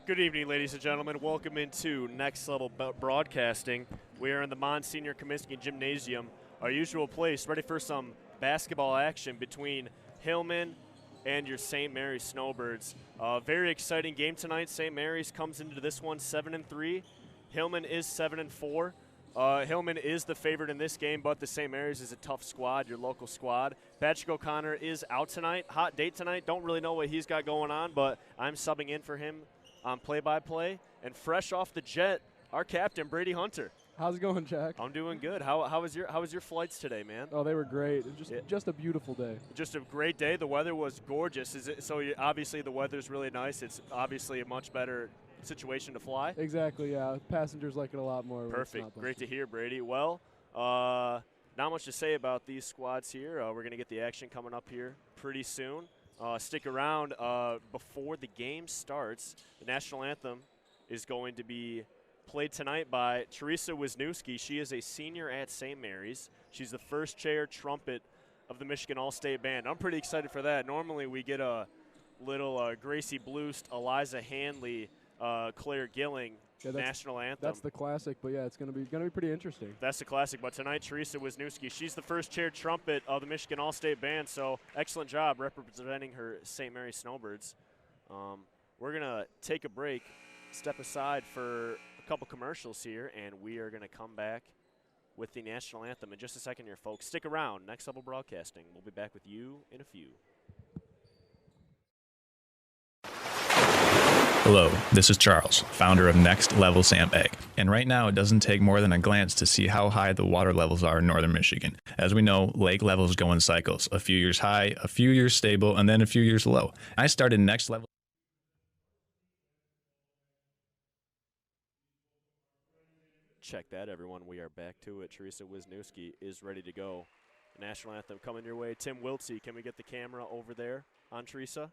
Good evening, ladies and gentlemen. Welcome into Next Level Broadcasting. We are in the Monsignor Comiskey Gymnasium, our usual place, ready for some basketball action between Hillman and your St. Mary's Snowbirds. Very exciting game tonight. St. Mary's comes into this one 7-3. Hillman is 7-4. Hillman is the favorite in this game, but the St. Mary's is a tough squad, your local squad. Patrick O'Connor is out tonight. Hot date tonight. Don't really know what he's got going on, but I'm subbing in for him on play-by-play. And fresh off the jet, our captain, Brady Hunter. How's it going, Jack? I'm doing good. How was your flights today, man? Oh, they were great. Just a beautiful day. Just a great day. The weather was gorgeous. Obviously the weather's really nice. It's obviously a much better situation to fly. Exactly, yeah. Passengers like it a lot more. Perfect. Great to hear, Brady. Well, not much to say about these squads here. We're going to get the action coming up here pretty soon. Stick around before the game starts. The national anthem is going to be played tonight by Teresa Wisniewski. She is a senior at St. Mary's. She's the first chair trumpet of the Michigan All-State Band. I'm pretty excited for that. Normally we get a little Gracie Bloost, Eliza Hanley, Claire Gilling national anthem. That's the classic, but yeah, it's gonna be pretty interesting. That's the classic, but tonight Teresa Wisniewski, she's the first chair trumpet of the Michigan All-State Band, so excellent job representing her St. Mary's Snowbirds. We're gonna take a break, step aside for a couple commercials here, and we are gonna come back with the national anthem in just a second here, folks. Stick around. Next Level Broadcasting. We'll be back with you in a few. Hello, this is Charles, founder of Next Level Sandbag. And right now, it doesn't take more than a glance to see how high the water levels are in northern Michigan. As we know, lake levels go in cycles, a few years high, a few years stable, and then a few years low. I started Next Level. Check that, everyone. We are back to it. Teresa Wisniewski is ready to go. National anthem coming your way. Tim Wiltsey, can we get the camera over there on Teresa?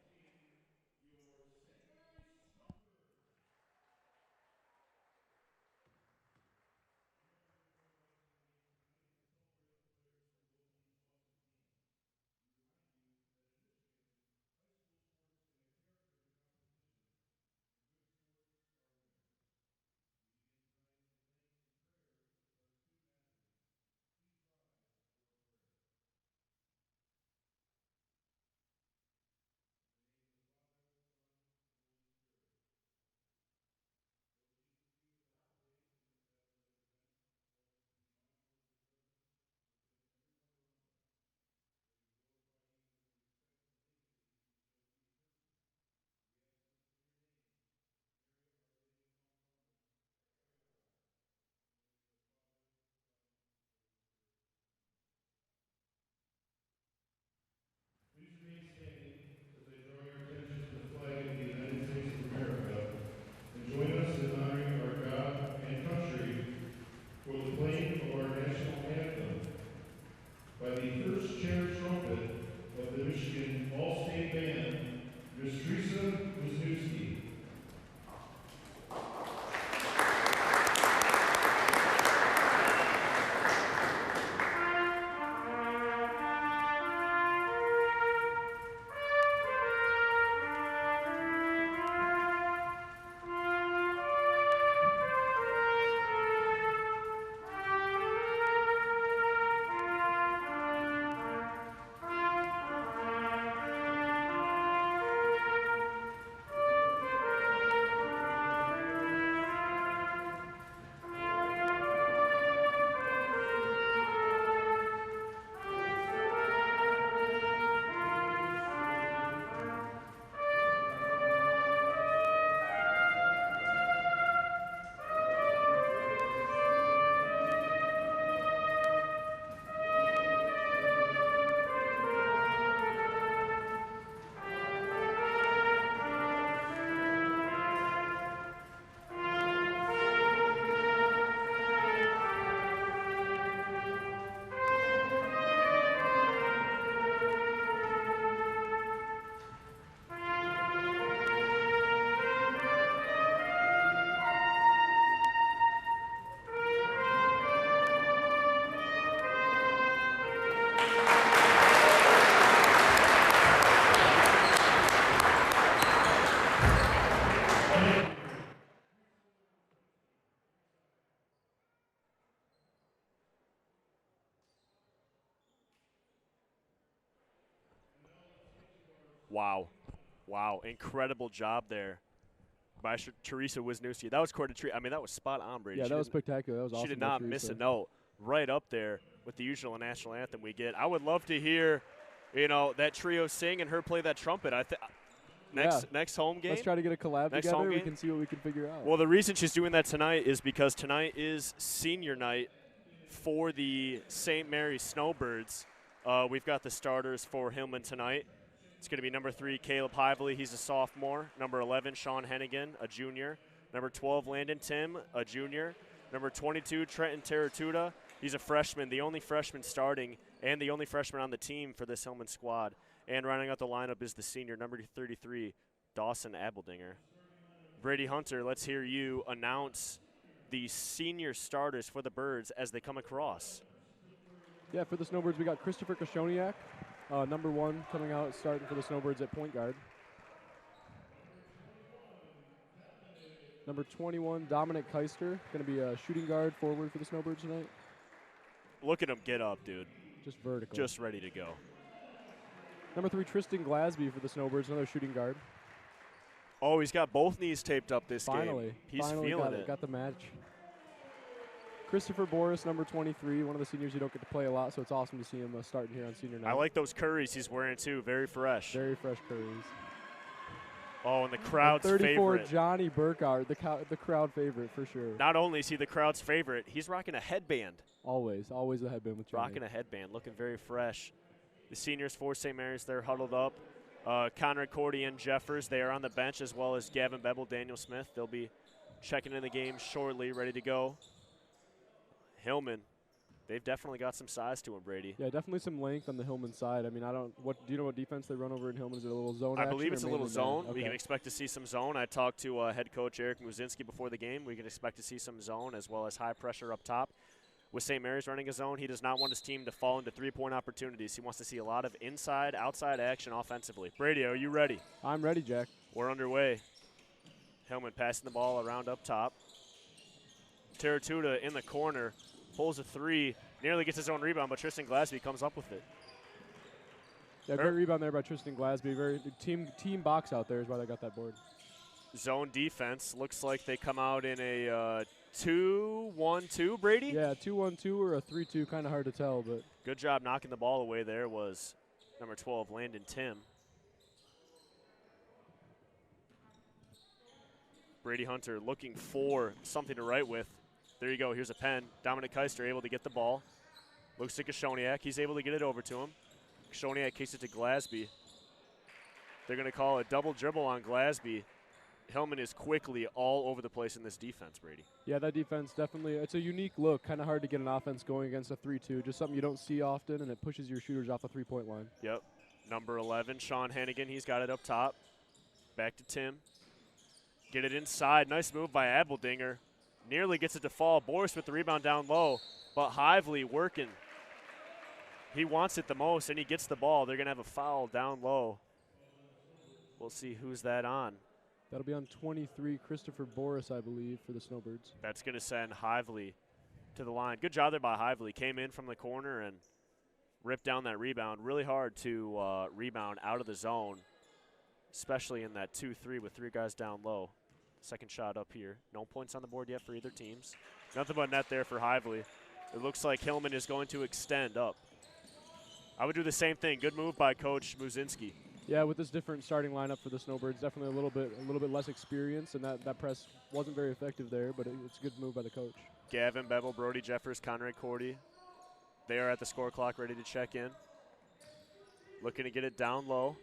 Wow. Wow. Incredible job there by Teresa Wisniewski. That was quite a treat. I mean, that was spot on, Brady. Yeah, that was spectacular. That was awesome. She did not miss a note. Right up there with the usual national anthem we get. I would love to hear, that trio sing and her play that trumpet. Next home game. Let's try to get a collab next together. Home game. We can see what we can figure out. Well, the reason she's doing that tonight is because tonight is senior night for the St. Mary's Snowbirds. We've got the starters for Hillman tonight. It's going to be number 3, Caleb Hively. He's a sophomore. Number 11, Sean Hennigan, a junior. Number 12, Landon Tim, a junior. Number 22, Trenton Teratuta. He's a freshman, the only freshman starting and the only freshman on the team for this Hillman squad. And rounding out the lineup is the senior, number 33, Dawson Abeldinger. Brady Hunter, let's hear you announce the senior starters for the Birds as they come across. Yeah, for the Snowbirds, we got Christopher Koshoniak, number 1, coming out starting for the Snowbirds at point guard. Number 21, Dominic Keister, going to be a shooting guard forward for the Snowbirds tonight. Look at him get up, dude. Just vertical. Just ready to go. Number 3, Tristan Glasby for the Snowbirds, another shooting guard. Oh, he's got both knees taped up this Finally. game. He's Finally feeling it. Got the match. Christopher Boris, number 23, one of the seniors who don't get to play a lot, so it's awesome to see him starting here on senior night. I like those Currys he's wearing, too. Very fresh. Very fresh Currys. Oh, and the crowd's 34, favorite. Johnny Burkhardt, the crowd favorite for sure. Not only is he the crowd's favorite, he's rocking a headband. Always a headband with Johnny. Rocking a headband, looking very fresh. The seniors for St. Mary's, they're huddled up. Conrad Cordy and Jeffers, they are on the bench, as well as Gavin Bevel, Daniel Smith. They'll be checking in the game shortly, ready to go. Hillman, they've definitely got some size to him, Brady. Yeah, definitely some length on the Hillman side. I mean, do you know what defense they run over in Hillman? Is it a little zone I action believe it's a little zone. Okay. We can expect to see some zone. I talked to head coach Eric Muzinski before the game. We can expect to see some zone as well as high pressure up top. With St. Mary's running a zone, he does not want his team to fall into three-point opportunities. He wants to see a lot of inside, outside action offensively. Brady, are you ready? I'm ready, Jack. We're underway. Hillman passing the ball around up top. Teratuta in the corner, pulls a 3, nearly gets his own rebound, but Tristan Glasby comes up with it. Yeah, great rebound there by Tristan Glasby. Very team box out there is why they got that board. Zone defense. Looks like they come out in a 2-1-2, Brady? Yeah, 2-1-2 or a 3-2, kind of hard to tell. But good job knocking the ball away there was number 12, Landon Tim. Brady Hunter looking for something to write with. There you go. Here's a pen. Dominic Keister able to get the ball. Looks to Koshoniak. He's able to get it over to him. Koshoniak kicks it to Glasby. They're going to call a double dribble on Glasby. Hillman is quickly all over the place in this defense, Brady. Yeah, that defense definitely, it's a unique look. Kind of hard to get an offense going against a 3-2. Just something you don't see often, and it pushes your shooters off the three-point line. Yep. Number 11, Sean Hennigan. He's got it up top. Back to Tim. Get it inside. Nice move by Abeldinger. Nearly gets it to fall. Boris with the rebound down low, but Hively working. He wants it the most, and he gets the ball. They're going to have a foul down low. We'll see who's that on. That'll be on 23, Christopher Boris, I believe, for the Snowbirds. That's going to send Hively to the line. Good job there by Hively. Came in from the corner and ripped down that rebound. Really hard to rebound out of the zone, especially in that 2-3 with 3 guys down low. Second shot up here. No points on the board yet for either teams. Nothing but net there for Hively. It looks like Hillman is going to extend up. I would do the same thing. Good move by Coach Muzinski. Yeah, with this different starting lineup for the Snowbirds, definitely a little bit less experience, and that press wasn't very effective there, but it's a good move by the coach. Gavin Bevel, Brody Jeffers, Conrad Cordy. They are at the score clock ready to check in. Looking to get it down low.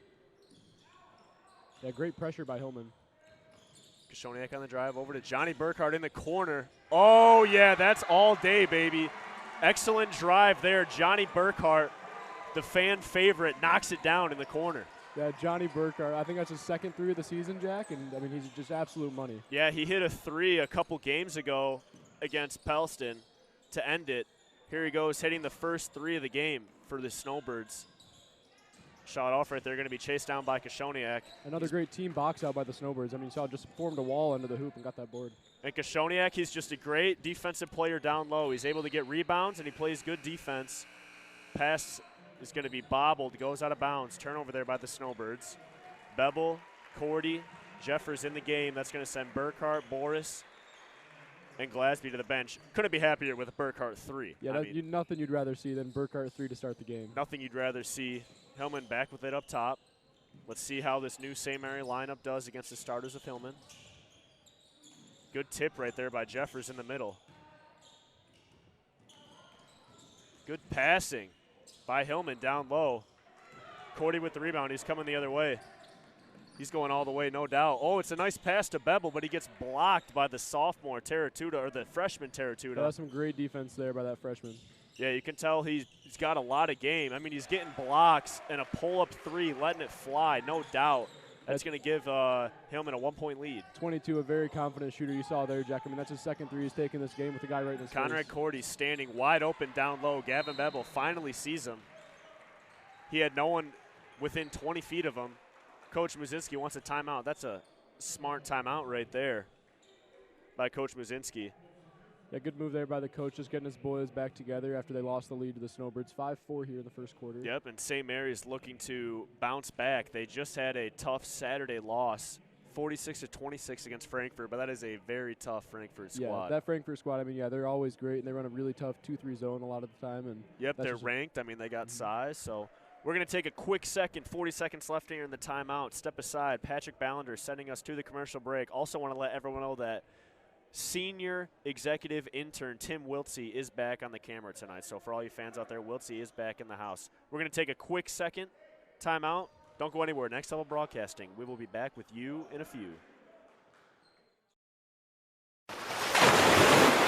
Yeah, great pressure by Hillman. Koshoniak on the drive over to Johnny Burkhardt in the corner. Oh, yeah, that's all day, baby. Excellent drive there. Johnny Burkhardt, the fan favorite, knocks it down in the corner. Yeah, Johnny Burkhardt, I think that's his second 3 of the season, Jack, and, I mean, he's just absolute money. Yeah, he hit a 3 a couple games ago against Pellston to end it. Here he goes, hitting the first 3 of the game for the Snowbirds. Shot off right there, going to be chased down by Koshoniak. Another great team box out by the Snowbirds. I mean, you saw just formed a wall under the hoop and got that board. And Koshoniak, he's just a great defensive player down low. He's able to get rebounds, and he plays good defense. Pass is going to be bobbled, goes out of bounds. Turnover there by the Snowbirds. Bebel, Cordy, Jeffers in the game. That's going to send Burkhart, Boris, and Glasby to the bench. Couldn't be happier with a Burkhart 3. Yeah, nothing you'd rather see than Burkhart 3 to start the game. Nothing you'd rather see. Hillman back with it up top. Let's see how this new St. Mary lineup does against the starters of Hillman. Good tip right there by Jeffers in the middle. Good passing by Hillman down low. Cordy with the rebound. He's coming the other way. He's going all the way, no doubt. Oh, it's a nice pass to Bebel, but he gets blocked by the sophomore Terratuta, or the freshman Terratuta. That's some great defense there by that freshman. Yeah, you can tell he's got a lot of game. I mean, he's getting blocks and a pull-up 3, letting it fly, no doubt. That's going to give Hillman a 1-point lead. 22, a very confident shooter you saw there, Jack. I mean, that's his second 3 he's taken this game with the guy right in his Conrad face. Cordy standing wide open down low. Gavin Bebel finally sees him. He had no one within 20 feet of him. Coach Muzinski wants a timeout. That's a smart timeout right there by Coach Muzinski. Yeah, good move there by the coach, just getting his boys back together after they lost the lead to the Snowbirds. 5-4 here in the first quarter. Yep, and St. Mary's looking to bounce back. They just had a tough Saturday loss, 46-26 against Frankfort, but that is a very tough Frankfort squad. Yeah, that Frankfort squad, I mean, yeah, they're always great, and they run a really tough 2-3 zone a lot of the time. And yep, they're ranked. I mean, they got size, so we're going to take a quick second, 40 seconds left here in the timeout. Step aside. Patrick Ballander sending us to the commercial break. Also want to let everyone know that senior executive intern Tim Wiltsey is back on the camera tonight. So for all you fans out there, Wiltsey is back in the house. We're going to take a quick second, timeout. Don't go anywhere. Next Level Broadcasting. We will be back with you in a few.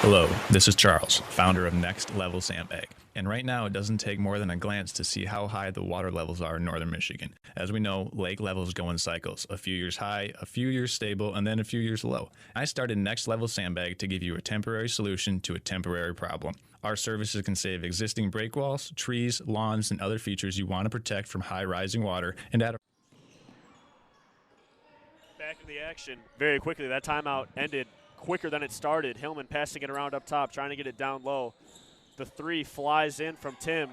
Hello, this is Charles, founder of Next Level Sandbag. And right now, it doesn't take more than a glance to see how high the water levels are in northern Michigan. As we know, lake levels go in cycles, a few years high, a few years stable, and then a few years low. I started Next Level Sandbag to give you a temporary solution to a temporary problem. Our services can save existing break walls, trees, lawns, and other features you want to protect from high rising water and add a back in the action very quickly. That timeout ended quicker than it started. Hillman passing it around up top, trying to get it down low. The 3 flies in from Tim,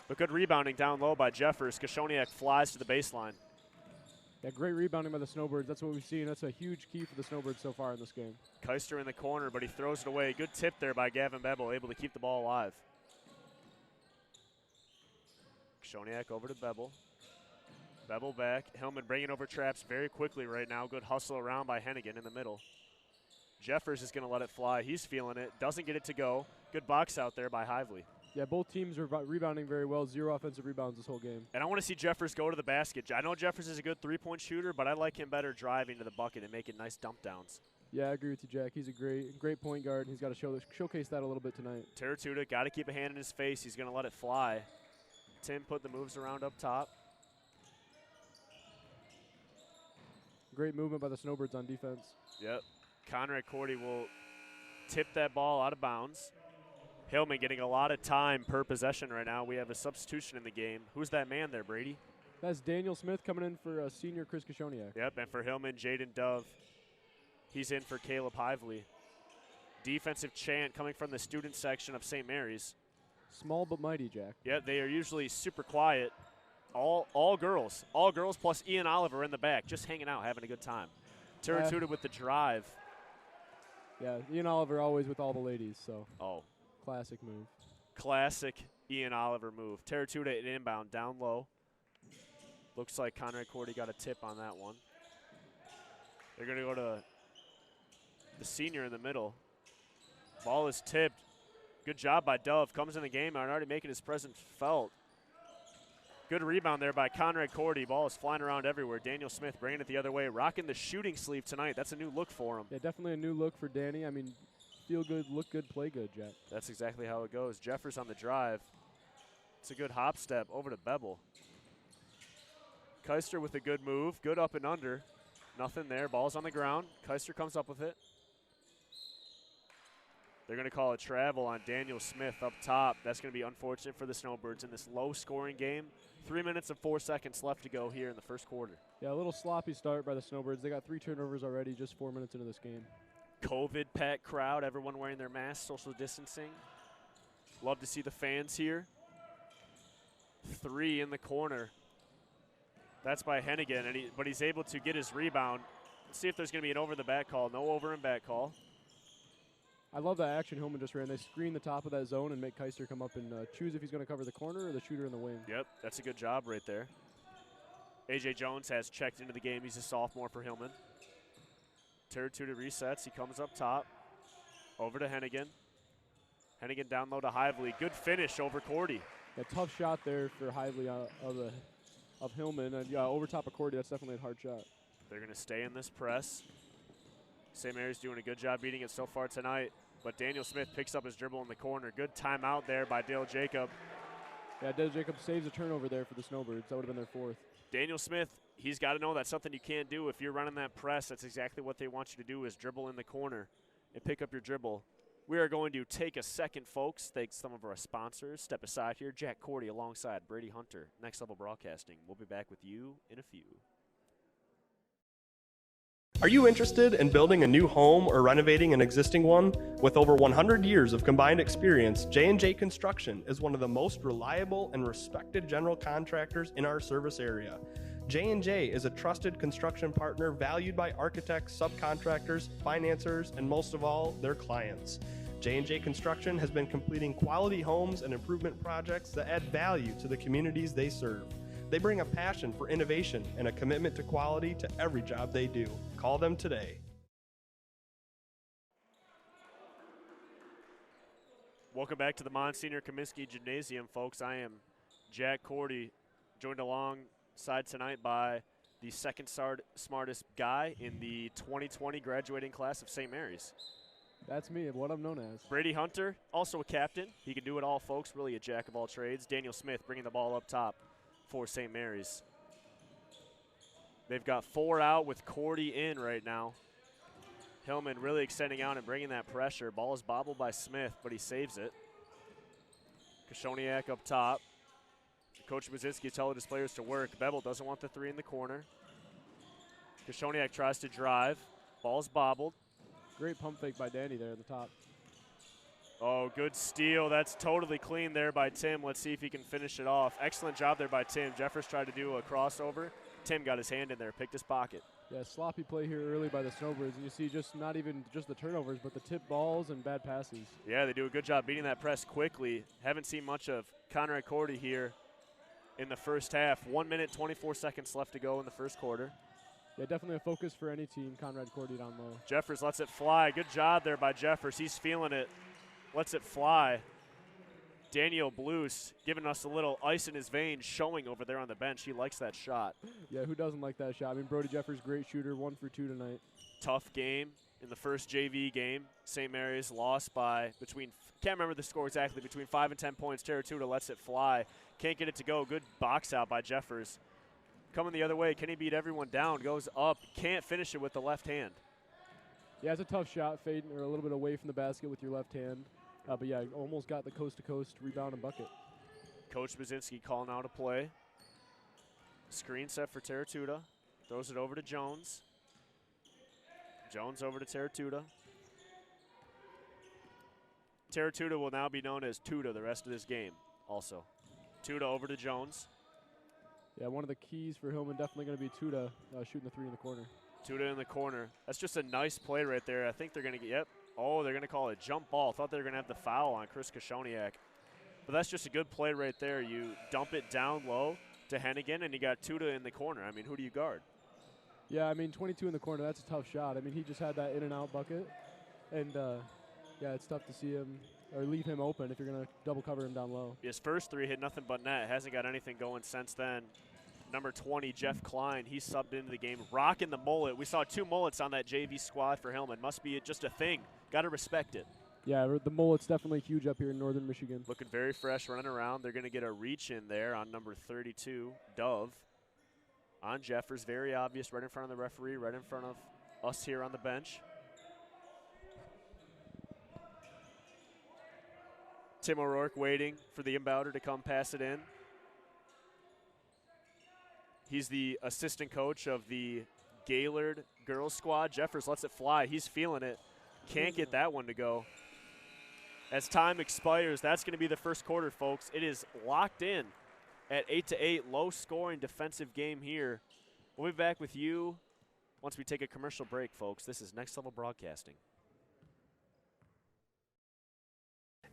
but good rebounding down low by Jeffers. Kashoniak flies to the baseline. Yeah, great rebounding by the Snowbirds. That's what we've seen. That's a huge key for the Snowbirds so far in this game. Keister in the corner, but he throws it away. Good tip there by Gavin Bebel, able to keep the ball alive. Kashoniak over to Bebel. Bebel back. Hillman bringing over traps very quickly right now. Good hustle around by Hennigan in the middle. Jeffers is going to let it fly. He's feeling it. Doesn't get it to go. Good box out there by Hively. Yeah, both teams are rebounding very well. 0 offensive rebounds this whole game. And I want to see Jeffers go to the basket. I know Jeffers is a good three-point shooter, but I like him better driving to the bucket and making nice dump downs. Yeah, I agree with you, Jack. He's a great point guard. He's got to showcase that a little bit tonight. Terratuta got to keep a hand in his face. He's going to let it fly. Tim put the moves around up top. Great movement by the Snowbirds on defense. Yep. Conrad Cordy will tip that ball out of bounds. Hillman getting a lot of time per possession right now. We have a substitution in the game. Who's that man there, Brady? That's Daniel Smith coming in for senior Chris Kashoniak. Yep, and for Hillman, Jaden Dove. He's in for Caleb Hively. Defensive chant coming from the student section of St. Mary's. Small but mighty, Jack. Yeah, they are usually super quiet. All girls. All girls plus Ian Oliver in the back, just hanging out, having a good time. Terratuta with the drive. Yeah, Ian Oliver always with all the ladies, so. Oh. Classic move. Classic Ian Oliver move. Terratuta at inbound, down low. Looks like Conrad Cordy got a tip on that one. They're going to go to the senior in the middle. Ball is tipped. Good job by Dove. Comes in the game and already making his presence felt. Good rebound there by Conrad Cordy. Ball is flying around everywhere. Daniel Smith bringing it the other way. Rocking the shooting sleeve tonight. That's a new look for him. Yeah, definitely a new look for Danny. I mean, feel good, look good, play good, Jack. That's exactly how it goes. Jeffers on the drive. It's a good hop step over to Bebel. Keister with a good move. Good up and under. Nothing there. Ball's on the ground. Keister comes up with it. They're going to call a travel on Daniel Smith up top. That's going to be unfortunate for the Snowbirds in this low-scoring game. 3 minutes and 4 seconds left to go here in the first quarter. Yeah, a little sloppy start by the Snowbirds. They got 3 turnovers already just 4 minutes into this game. COVID-packed crowd, everyone wearing their masks, social distancing. Love to see the fans here. 3 in the corner. That's by Hennigan, but he's able to get his rebound. Let's see if there's going to be an over the back call. No over and back call. I love that action Hillman just ran. They screen the top of that zone and make Keister come up and choose if he's going to cover the corner or the shooter in the wing. Yep, that's a good job right there. A.J. Jones has checked into the game. He's a sophomore for Hillman. Teratuta resets. He comes up top. Over to Hennigan. Hennigan down low to Hively. Good finish over Cordy. A tough shot there for Hively of Hillman. And over top of Cordy, that's definitely a hard shot. They're going to stay in this press. St. Mary's doing a good job beating it so far tonight. But Daniel Smith picks up his dribble in the corner. Good timeout there by Dale Jacob. Yeah, Dale Jacob saves a turnover there for the Snowbirds. That would have been their fourth. Daniel Smith, he's got to know that's something you can't do. If you're running that press, that's exactly what they want you to do is dribble in the corner and pick up your dribble. We are going to take a second, folks. Thank some of our sponsors. Step aside here. Jack Cordy alongside Brady Hunter. Next Level Broadcasting. We'll be back with you in a few. Are you interested in building a new home or renovating an existing one? With over 100 years of combined experience, J&J Construction is one of the most reliable and respected general contractors in our service area. J&J is a trusted construction partner valued by architects, subcontractors, financiers, and most of all, their clients. J&J Construction has been completing quality homes and improvement projects that add value to the communities they serve. They bring a passion for innovation and a commitment to quality to every job they do. Call them today. Welcome back to the Monsignor Comiskey Gymnasium, folks. I am Jack Cordy, joined alongside tonight by the second smartest guy in the 2020 graduating class of St. Mary's. That's me, what I'm known as. Brady Hunter, also a captain. He can do it all, folks, really a jack of all trades. Daniel Smith bringing the ball up top for St. Mary's. They've got 4 out with Cordy in right now. Hillman really extending out and bringing that pressure. Ball is bobbled by Smith, but he saves it. Koshoniak up top. Coach Buzinski telling his players to work. Bevel doesn't want the 3 in the corner. Koshoniak tries to drive. Ball's bobbled. Great pump fake by Danny there at the top. Oh, good steal. That's totally clean there by Tim. Let's see if he can finish it off. Excellent job there by Tim. Jeffers tried to do a crossover. Tim got his hand in there, picked his pocket. Yeah, sloppy play here early by the Snowbirds, and you see just not even just the turnovers, but the tip balls and bad passes. Yeah, they do a good job beating that press quickly. Haven't seen much of Conrad Cordy here in the first half. 1 minute, 24 seconds left to go in the first quarter. Yeah, definitely a focus for any team, Conrad Cordy down low. Jeffers lets it fly. Good job there by Jeffers. He's feeling it. Lets it fly. Daniel Blues giving us a little ice in his veins showing over there on the bench. He likes that shot. Yeah, who doesn't like that shot? I mean, Brody Jeffers, great shooter, 1 for 2 tonight. Tough game in the first JV game. St. Mary's lost by can't remember the score exactly, between 5 and 10 points. Teratuta lets it fly. Can't get it to go. Good box out by Jeffers. Coming the other way, can he beat everyone down? Goes up, can't finish it with the left hand. Yeah, it's a tough shot, fading or a little bit away from the basket with your left hand. But yeah, almost got the coast-to-coast rebound and bucket. Coach Buzinski calling out a play. Screen set for Teratuta. Throws it over to Jones. Jones over to Teratuta. Teratuta will now be known as Tuta the rest of this game also. Tuta over to Jones. Yeah, one of the keys for Hillman definitely going to be Tuta shooting the 3 in the corner. Tuta in the corner. That's just a nice play right there. I think they're going to get, yep. Oh, they're going to call it a jump ball. Thought they were going to have the foul on Chris Koshoniak. But that's just a good play right there. You dump it down low to Hennigan, and you got Tuta in the corner. I mean, who do you guard? Yeah, I mean, 22 in the corner, that's a tough shot. I mean, he just had that in-and-out bucket. And, yeah, it's tough to see him or leave him open if you're going to double cover him down low. His first 3 hit nothing but net. Hasn't got anything going since then. Number 20, Jeff Klein, he subbed into the game, rocking the mullet. We saw 2 mullets on that JV squad for Hillman. Must be just a thing. Got to respect it. Yeah, the mullet's definitely huge up here in northern Michigan. Looking very fresh, running around. They're going to get a reach in there on number 32, Dove. On Jeffers, very obvious, right in front of the referee, right in front of us here on the bench. Tim O'Rourke waiting for the inbounder to come pass it in. He's the assistant coach of the Gaylord girls squad. Jeffers lets it fly. He's feeling it. Can't get that one to go. As time expires, that's going to be the first quarter, folks. It is locked in. at 8-8, low-scoring defensive game here. We'll be back with you once we take a commercial break, folks. This is Next Level Broadcasting.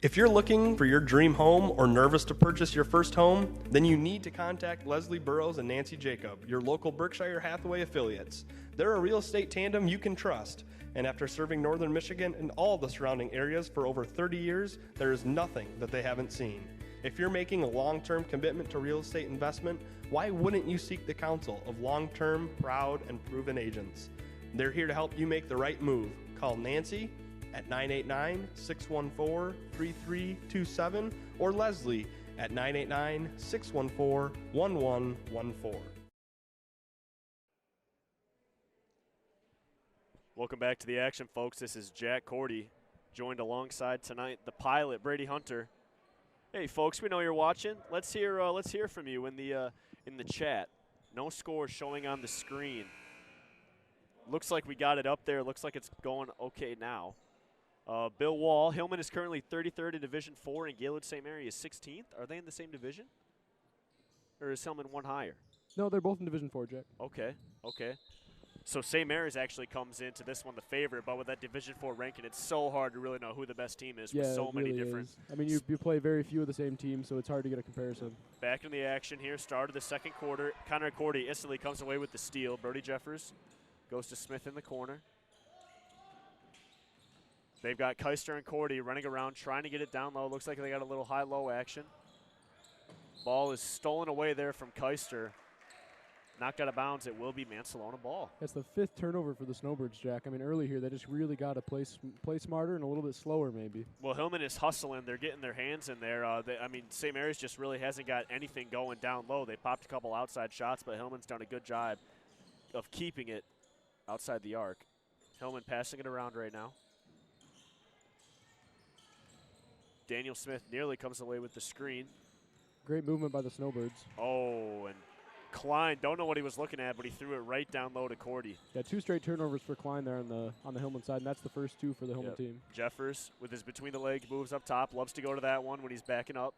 If you're looking for your dream home or nervous to purchase your first home, then you need to contact Leslie Burrows and Nancy Jacob, your local Berkshire Hathaway affiliates. They're a real estate tandem you can trust. And after serving Northern Michigan and all the surrounding areas for over 30 years, there is nothing that they haven't seen. If you're making a long-term commitment to real estate investment, why wouldn't you seek the counsel of long-term, proud, and proven agents? They're here to help you make the right move. Call Nancy at 989-614-3327 or Leslie at 989-614-1114. Welcome back to the action, folks. This is Jack Cordy, joined alongside tonight the pilot, Brady Hunter. Hey, folks, we know you're watching. Let's hear from you in the chat. No score showing on the screen. Looks like we got it up there. Looks like it's going okay now. Bill Wall, Hillman is currently 33rd in Division 4, and Gaylord St. Mary is 16th. Are they in the same division? Or is Hillman one higher? No, they're both in Division 4, Jack. Okay. So St. Mary's actually comes into this one the favorite, but with that Division 4 ranking, it's so hard to really know who the best team is with so many different. I mean, you play very few of the same teams, so it's hard to get a comparison. Back in the action here, start of the second quarter. Connor Cordy instantly comes away with the steal. Brody Jeffers goes to Smith in the corner. They've got Keister and Cordy running around, trying to get it down low. Looks like they got a little high-low action. Ball is stolen away there from Keister. Knocked out of bounds. It will be Mansalona ball. That's the 5th turnover for the Snowbirds, Jack. I mean, early here, they just really got to play smarter and a little bit slower maybe. Well, Hillman is hustling. They're getting their hands in there. I mean, St. Mary's just really hasn't got anything going down low. They popped a couple outside shots, but Hillman's done a good job of keeping it outside the arc. Hillman passing it around right now. Daniel Smith nearly comes away with the screen. Great movement by the Snowbirds. Oh, and Klein, don't know what he was looking at, but he threw it right down low to Cordy. Yeah, 2 straight turnovers for Klein there on the Hillman side, and that's the first 2 for the Hillman team. Jeffers with his between the legs moves up top, loves to go to that one when he's backing up.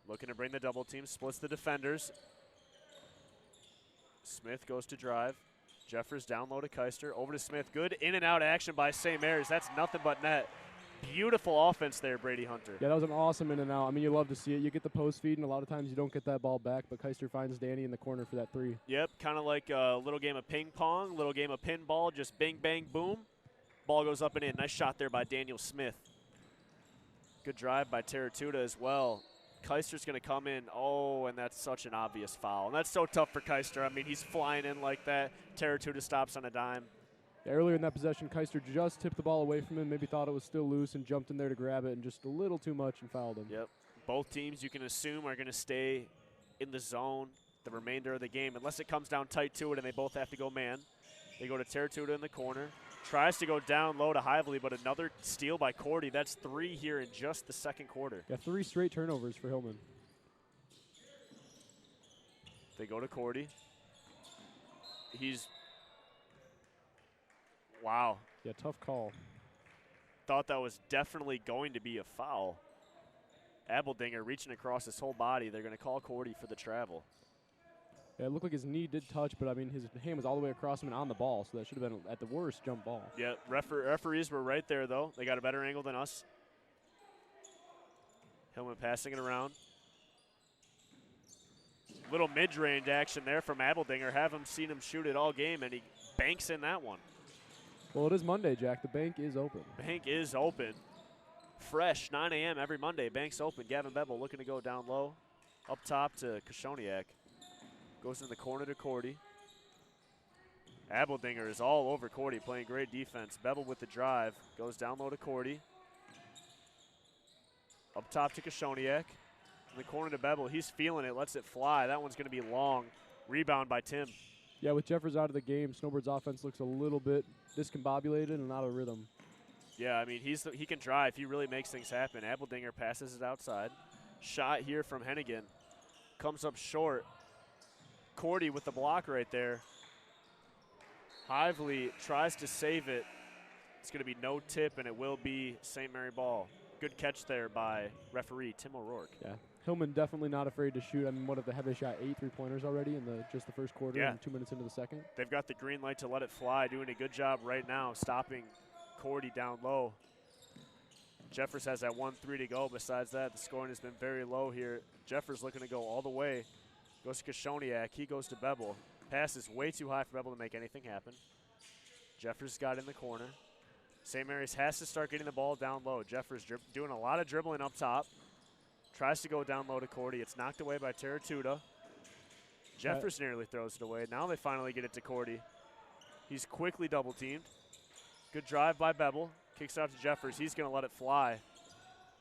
Looking to bring the double team, splits the defenders. Smith goes to drive. Jeffers down low to Keister, over to Smith. Good in and out action by St. Mary's. That's nothing but net. Beautiful offense there, Brady Hunter. Yeah, that was an awesome in and out. I mean, you love to see it. You get the post feed, and a lot of times you don't get that ball back, but Keister finds Danny in the corner for that 3. Yep, kind of like a little game of ping pong, little game of pinball, just bing, bang, boom. Ball goes up and in. Nice shot there by Daniel Smith. Good drive by Teratuta as well. Keister's going to come in. Oh, and that's such an obvious foul. And that's so tough for Keister. I mean, he's flying in like that. Teratuta stops on a dime. Yeah, earlier in that possession, Keister just tipped the ball away from him, maybe thought it was still loose and jumped in there to grab it and just a little too much and fouled him. Yep. Both teams, you can assume, are going to stay in the zone the remainder of the game, unless it comes down tight to it and they both have to go man. They go to Teratuta in the corner. Tries to go down low to Hively, but another steal by Cordy. That's 3 here in just the second quarter. Yeah, 3 straight turnovers for Hillman. They go to Cordy. Wow. Yeah, tough call. Thought that was definitely going to be a foul. Abeldinger reaching across his whole body. They're going to call Cordy for the travel. Yeah, it looked like his knee did touch, but I mean, his hand was all the way across him and on the ball, so that should have been, at the worst, jump ball. Yeah, referees were right there, though. They got a better angle than us. Hillman passing it around. Little mid-range action there from Abeldinger. Haven't seen him shoot it all game, and he banks in that one. Well, it is Monday, Jack. The bank is open. Bank is open. Fresh, 9 a.m. every Monday. Bank's open. Gavin Bevel looking to go down low. Up top to Koshoniak. Goes in the corner to Cordy. Abeldinger is all over Cordy, playing great defense. Bevel with the drive. Goes down low to Cordy. Up top to Koshoniak. In the corner to Bevel. He's feeling it. Lets it fly. That one's going to be long. Rebound by Tim. Yeah, with Jeffers out of the game, Snowbirds' offense looks a little bit discombobulated and out of rhythm. Yeah, I mean, he can drive. He really makes things happen. Abeldinger passes it outside. Shot here from Hennigan. Comes up short. Cordy with the block right there. Hively tries to save it. It's going to be no tip, and it will be St. Mary ball. Good catch there by referee Tim O'Rourke. Yeah, Hillman definitely not afraid to shoot. I mean, have they shot 8 3-pointers already in just the first quarter and 2 minutes into the second? They've got the green light to let it fly, doing a good job right now stopping Cordy down low. Jeffers has that 1-3 to go. Besides that, the scoring has been very low here. Jeffers looking to go all the way. Goes to Kashoniak. He goes to Bebel. Pass is way too high for Bebel to make anything happen. Jeffers got in the corner. St. Mary's has to start getting the ball down low. Jeffers doing a lot of dribbling up top. Tries to go down low to Cordy. It's knocked away by Teratuta. Jeffers nearly throws it away. Now they finally get it to Cordy. He's quickly double teamed. Good drive by Bebel. Kicks it out to Jeffers. He's going to let it fly.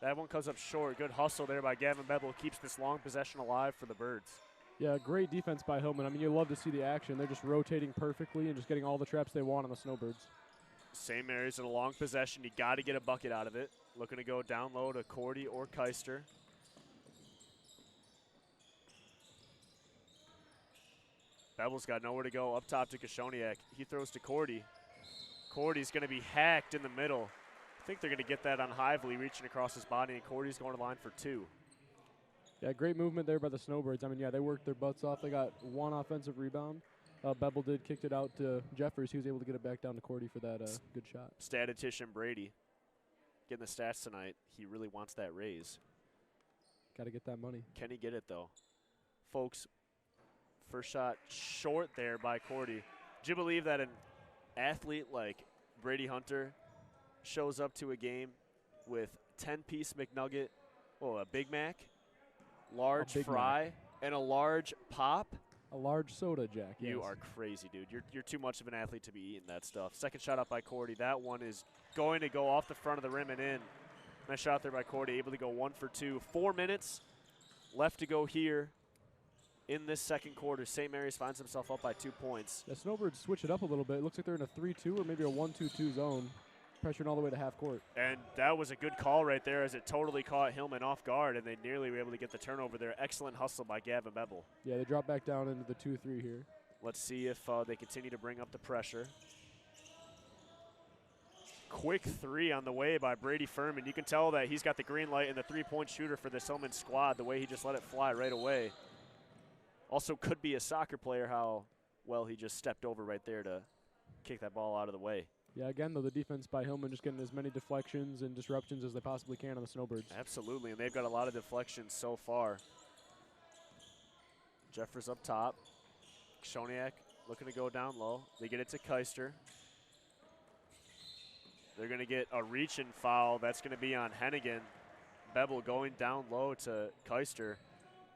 That one comes up short. Good hustle there by Gavin Bebel. Keeps this long possession alive for the Birds. Yeah, great defense by Hillman. I mean, you love to see the action. They're just rotating perfectly and just getting all the traps they want on the Snowbirds. St. Mary's in a long possession. You got to get a bucket out of it. Looking to go down low to Cordy or Keister. Bebel's got nowhere to go. Up top to Kashoniak. He throws to Cordy. Cordy's going to be hacked in the middle. I think they're going to get that on Hively reaching across his body, and Cordy's going to the line for 2. Yeah, great movement there by the Snowbirds. I mean, yeah, they worked their butts off. They got one offensive rebound. Bebel kicked it out to Jeffers. He was able to get it back down to Cordy for that good shot. Statistician Brady getting the stats tonight. He really wants that raise. Got to get that money. Can he get it, though? Folks, first shot short there by Cordy. Do you believe that an athlete like Brady Hunter shows up to a game with 10-piece McNugget, a Big Mac, large fry, and a large pop? A large soda, Jack. You are crazy, dude. You're too much of an athlete to be eating that stuff. Second shot up by Cordy. That one is going to go off the front of the rim and in. Nice shot there by Cordy, able to go 1 for 2. 4 minutes left to go here in this second quarter. St. Mary's finds himself up by 2 points. The Snowbirds switch it up a little bit. It looks like they're in a 3-2 or maybe a 1-2-2 zone, pressuring all the way to half court. And that was a good call right there as it totally caught Hillman off guard, and they nearly were able to get the turnover there. Excellent hustle by Gavin Bebel. Yeah, they drop back down into the 2-3 here. Let's see if they continue to bring up the pressure. Quick 3 on the way by Brady Furman. You can tell that he's got the green light and the three-point shooter for this Hillman squad, the way he just let it fly right away. Also could be a soccer player, how well he just stepped over right there to kick that ball out of the way. Yeah, again, though, the defense by Hillman just getting as many deflections and disruptions as they possibly can on the Snowbirds. Absolutely, and they've got a lot of deflections so far. Jeffers up top. Kashoniak looking to go down low. They get it to Keister. They're going to get a reach-in foul. That's going to be on Hennigan. Bebel going down low to Keister.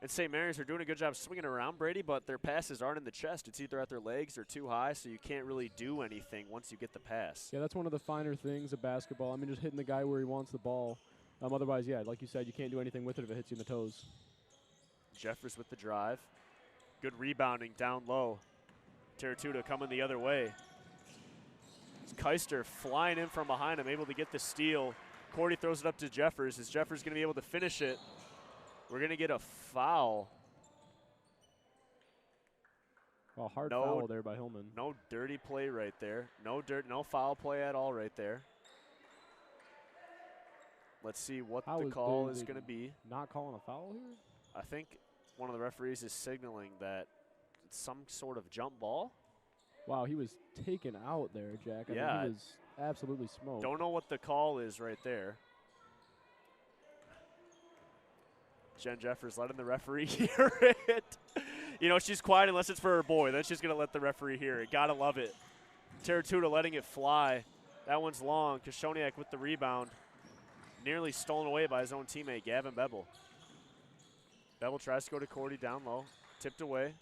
And St. Mary's are doing a good job swinging around Brady, but their passes aren't in the chest. It's either at their legs or too high, so you can't really do anything once you get the pass. Yeah, that's one of the finer things of basketball. I mean, just hitting the guy where he wants the ball. Otherwise, yeah, like you said, you can't do anything with it if it hits you in the toes. Jeffers with the drive. Good rebounding down low. Teratuta coming the other way. Keister flying in from behind him, able to get the steal. Cordy throws it up to Jeffers. Is Jeffers going to be able to finish it? We're going to get a foul. Oh, hard foul there by Hillman. No dirty play right there. No foul play at all right there. Let's see what the call is going to be. Not calling a foul here? I think one of the referees is signaling that it's some sort of jump ball. Wow, he was taken out there, Jack. I mean, he was absolutely smoked. Don't know what the call is right there. Jen Jeffers letting the referee hear it. You know, she's quiet unless it's for her boy. Then she's going to let the referee hear it. Got to love it. Teratuta letting it fly. That one's long. Kashoniak with the rebound. Nearly stolen away by his own teammate, Gavin Bebel. Bebel tries to go to Cordy down low. Tipped away.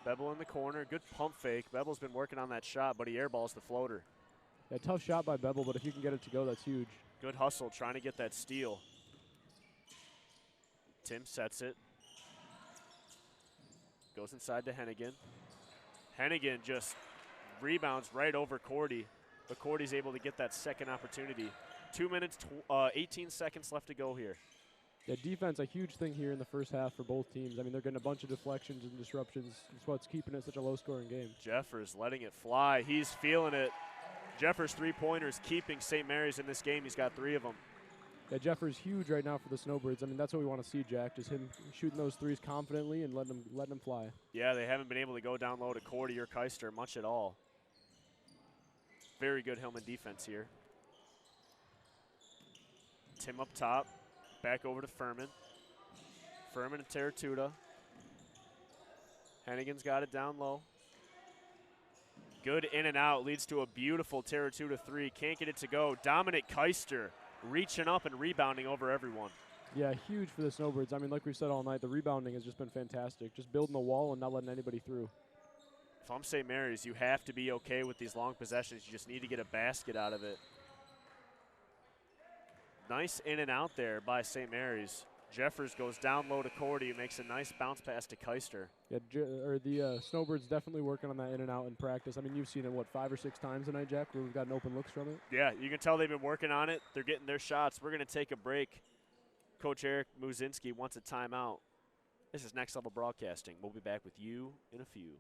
Bebel in the corner. Good pump fake. Bebel's been working on that shot, but he airballs the floater. Yeah, tough shot by Bebel, but if you can get it to go, that's huge. Good hustle trying to get that steal. Tim sets it. Goes inside to Hennigan. Hennigan just rebounds right over Cordy, but Cordy's able to get that second opportunity. 2 minutes, 18 seconds left to go here. Yeah, defense, a huge thing here in the first half for both teams. I mean, they're getting a bunch of deflections and disruptions. It's what's keeping it such a low-scoring game. Jeffers letting it fly. He's feeling it. Jeffers' three-pointers keeping St. Mary's in this game. He's got 3 of them. Yeah, Jeffers huge right now for the Snowbirds. I mean, that's what we want to see, Jack. Just him shooting those threes confidently and letting them fly. Yeah, they haven't been able to go down low to Cordy or Keister much at all. Very good Hillman defense here. Tim up top, back over to Furman. Furman and Terratuta. Hennigan's got it down low. Good in and out, leads to a beautiful Terratuta three. Can't get it to go. Dominic Keister reaching up and rebounding over everyone. Yeah, huge for the Snowbirds. I mean, like we've said all night, the rebounding has just been fantastic. Just building the wall and not letting anybody through. If I'm St. Mary's, you have to be okay with these long possessions. You just need to get a basket out of it. Nice in and out there by St. Mary's. Jeffers goes down low to Cordy, who makes a nice bounce pass to Keister. Yeah, the Snowbirds definitely working on that in and out in practice. I mean, you've seen it, what, 5 or 6 times tonight, Jack, where we've gotten open looks from it? Yeah, you can tell they've been working on it. They're getting their shots. We're going to take a break. Coach Eric Muzinski wants a timeout. This is Next Level Broadcasting. We'll be back with you in a few.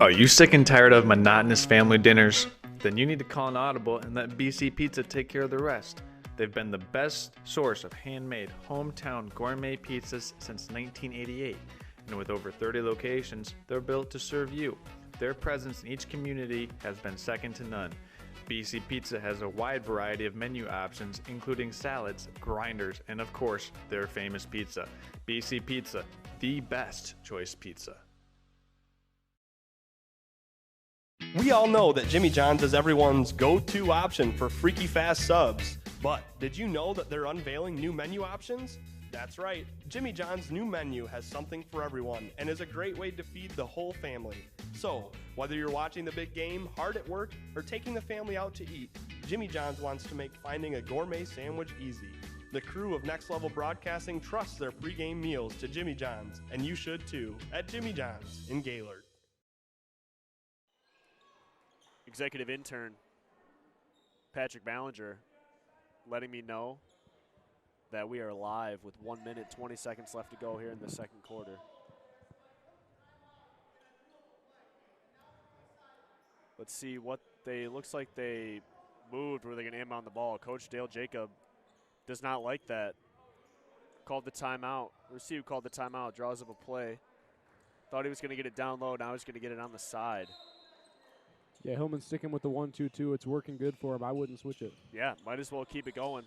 Are you sick and tired of monotonous family dinners? Then you need to call an audible and let BC Pizza take care of the rest. They've been the best source of handmade, hometown gourmet pizzas since 1988. And with over 30 locations, they're built to serve you. Their presence in each community has been second to none. BC Pizza has a wide variety of menu options, including salads, grinders, and of course, their famous pizza. BC Pizza, the best choice pizza. We all know that Jimmy John's is everyone's go-to option for freaky fast subs. But did you know that they're unveiling new menu options? That's right, Jimmy John's new menu has something for everyone and is a great way to feed the whole family. So, whether you're watching the big game, hard at work, or taking the family out to eat, Jimmy John's wants to make finding a gourmet sandwich easy. The crew of Next Level Broadcasting trusts their pregame meals to Jimmy John's, and you should too, at Jimmy John's in Gaylord. Executive intern Patrick Ballinger letting me know that we are live with 1 minute, 20 seconds left to go here in the second quarter. Let's see what looks like they moved where they're going to inbound the ball. Coach Dale Jacob does not like that. Called the timeout. Let's see who called the timeout. Draws up a play. Thought he was going to get it down low. Now he's going to get it on the side. Yeah, Hillman's sticking with the 1-2-2. It's working good for him. I wouldn't switch it. Yeah, might as well keep it going.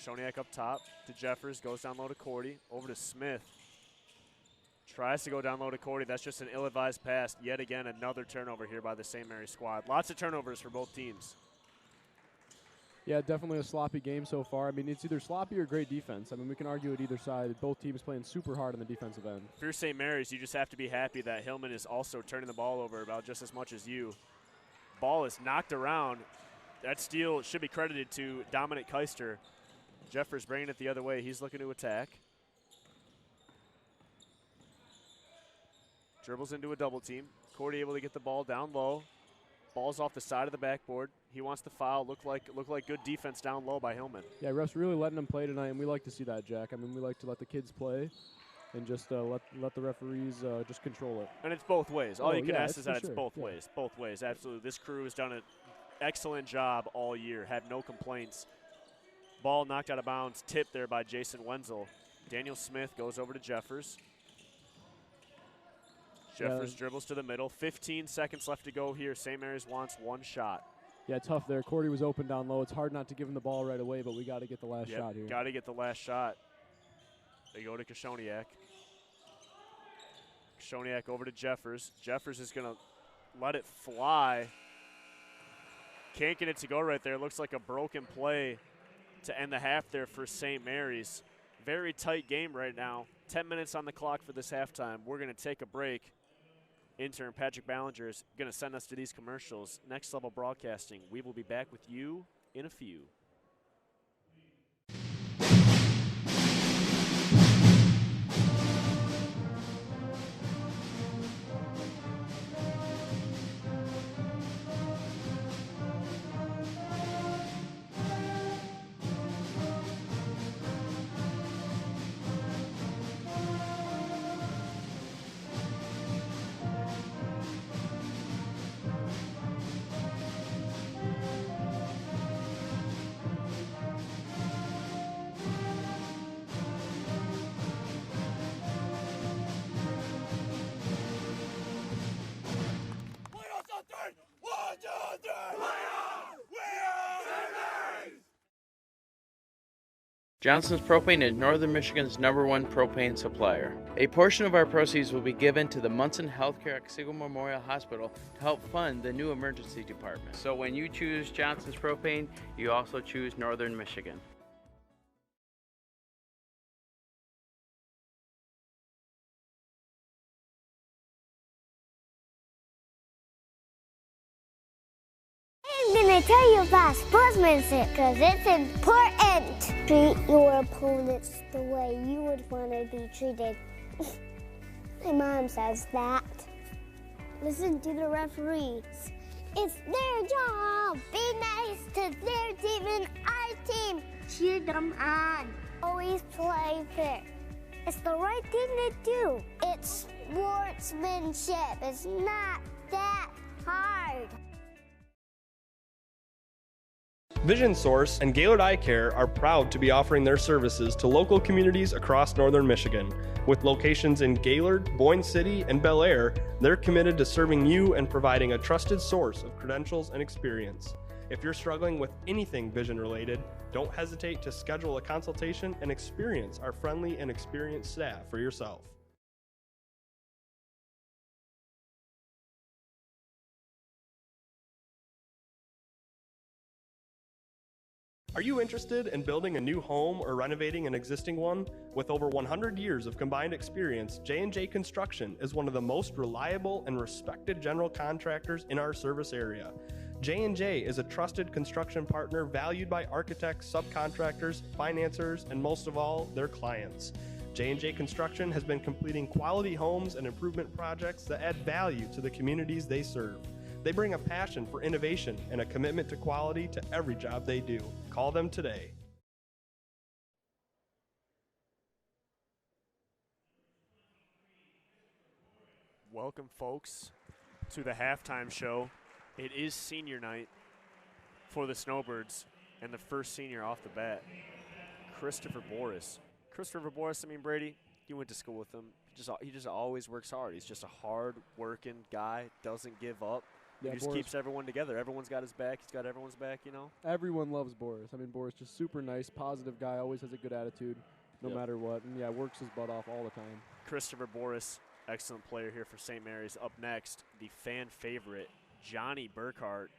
Shoniak up top to Jeffers. Goes down low to Cordy. Over to Smith. Tries to go down low to Cordy. That's just an ill-advised pass. Yet again, another turnover here by the St. Mary's squad. Lots of turnovers for both teams. Yeah, definitely a sloppy game so far. I mean, it's either sloppy or great defense. I mean, we can argue at either side. Both teams playing super hard on the defensive end. If you're St. Mary's, you just have to be happy that Hillman is also turning the ball over about just as much as you. Ball is knocked around. That steal should be credited to Dominic Keister. Jeffers bringing it the other way. He's looking to attack. Dribbles into a double team. Cordy able to get the ball down low. Ball's off the side of the backboard. He wants to foul. Look like good defense down low by Hillman. Yeah, refs really letting them play tonight, and we like to see that, Jack. I mean, we like to let the kids play and just let the referees just control it. And it's both ways. All you can ask is that it's sure. both ways. Both ways, absolutely. This crew has done an excellent job all year. Had no complaints. Ball knocked out of bounds. Tipped there by Jason Wenzel. Daniel Smith goes over to Jeffers. Jeffers dribbles to the middle. 15 seconds left to go here. St. Mary's wants one shot. Yeah, tough there. Cordy was open down low. It's hard not to give him the ball right away, but we got to get the last shot here. Got to get the last shot. They go to Kashoniak. Kashoniak over to Jeffers. Jeffers is going to let it fly. Can't get it to go right there. Looks like a broken play to end the half there for St. Mary's. Very tight game right now. 10 minutes on the clock for this halftime. We're going to take a break. Intern Patrick Ballinger is going to send us to these commercials. Next Level Broadcasting. We will be back with you in a few. Johnson's Propane is Northern Michigan's #1 propane supplier. A portion of our proceeds will be given to the Munson Healthcare Otsego Memorial Hospital to help fund the new emergency department. So when you choose Johnson's Propane, you also choose Northern Michigan. I'm gonna tell you about sportsmanship because it's important. Treat your opponents the way you would want to be treated. My mom says that. Listen to the referees. It's their job. Be nice to their team and our team. Cheer them on. Always play fair. It's the right thing to do. It's sportsmanship. It's not that hard. Vision Source and Gaylord Eye Care are proud to be offering their services to local communities across northern Michigan. With locations in Gaylord, Boyne City, and Bel Air, they're committed to serving you and providing a trusted source of credentials and experience. If you're struggling with anything vision related, don't hesitate to schedule a consultation and experience our friendly and experienced staff for yourself. Are you interested in building a new home or renovating an existing one? With over 100 years of combined experience, J&J Construction is one of the most reliable and respected general contractors in our service area. J&J is a trusted construction partner valued by architects, subcontractors, financiers, and most of all, their clients. J&J Construction has been completing quality homes and improvement projects that add value to the communities they serve. They bring a passion for innovation and a commitment to quality to every job they do. Call them today. Welcome, folks, to the halftime show. It is senior night for the Snowbirds, and the first senior off the bat, Christopher Boris. Christopher Boris, I mean, Brady, you went to school with him. He just always works hard. He's just a hard-working guy, doesn't give up. Yeah, he just keeps everyone together. Everyone's got his back. He's got everyone's back, you know? Everyone loves Boris. I mean, Boris just super nice, positive guy, always has a good attitude no matter what. And, yeah, works his butt off all the time. Christopher Boris, excellent player here for St. Mary's. Up next, the fan favorite, Johnny Burkhart.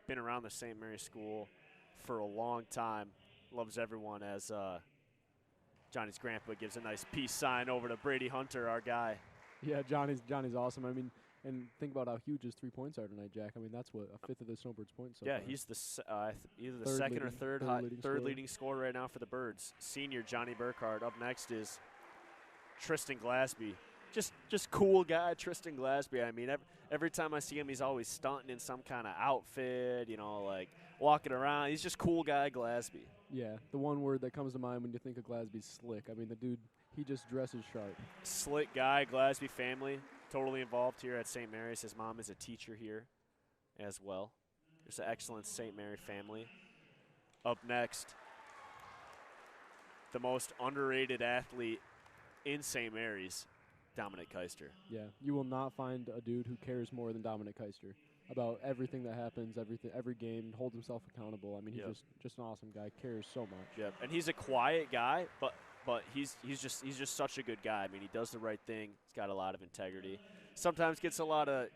Been around the St. Mary's school for a long time. Loves everyone as Johnny's grandpa gives a nice peace sign over to Brady Hunter, our guy. Yeah, Johnny's awesome. I mean, and think about how huge his 3 points are tonight, Jack. I mean, that's what, a fifth of the Snowbirds' points so far. He's either the second or third leading scorer right now for the Birds. Senior Johnny Burkhart. Up next is Tristan Glasby. Just cool guy, Tristan Glasby. I mean, every time I see him, he's always stunting in some kind of outfit, you know, like walking around. He's just cool guy, Glasby. Yeah, the one word that comes to mind when you think of Glasby's slick. I mean, the dude, he just dresses sharp. Slick guy, Glasby family. Totally involved here at St. Mary's. His mom is a teacher here as well. There's an excellent St. Mary family. Up next, the most underrated athlete in St. Mary's, Dominic Keister. Yeah, you will not find a dude who cares more than Dominic Keister about everything that happens, every game, holds himself accountable. I mean, he's just an awesome guy, cares so much. Yeah, and he's a quiet guy, but he's just such a good guy. I mean, he does the right thing. He's got a lot of integrity. Sometimes gets a lot of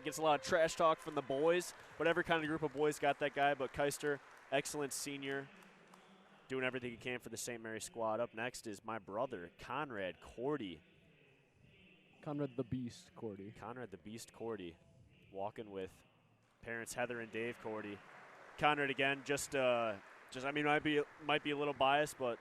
gets a lot of trash talk from the boys, but every kind of group of boys got that guy. But Keister, excellent senior, doing everything he can for the St. Mary squad. Up next is my brother, Conrad Cordy. Conrad the Beast Cordy. Conrad the Beast Cordy, walking with parents Heather and Dave Cordy. Conrad again, I mean, might be a little biased, but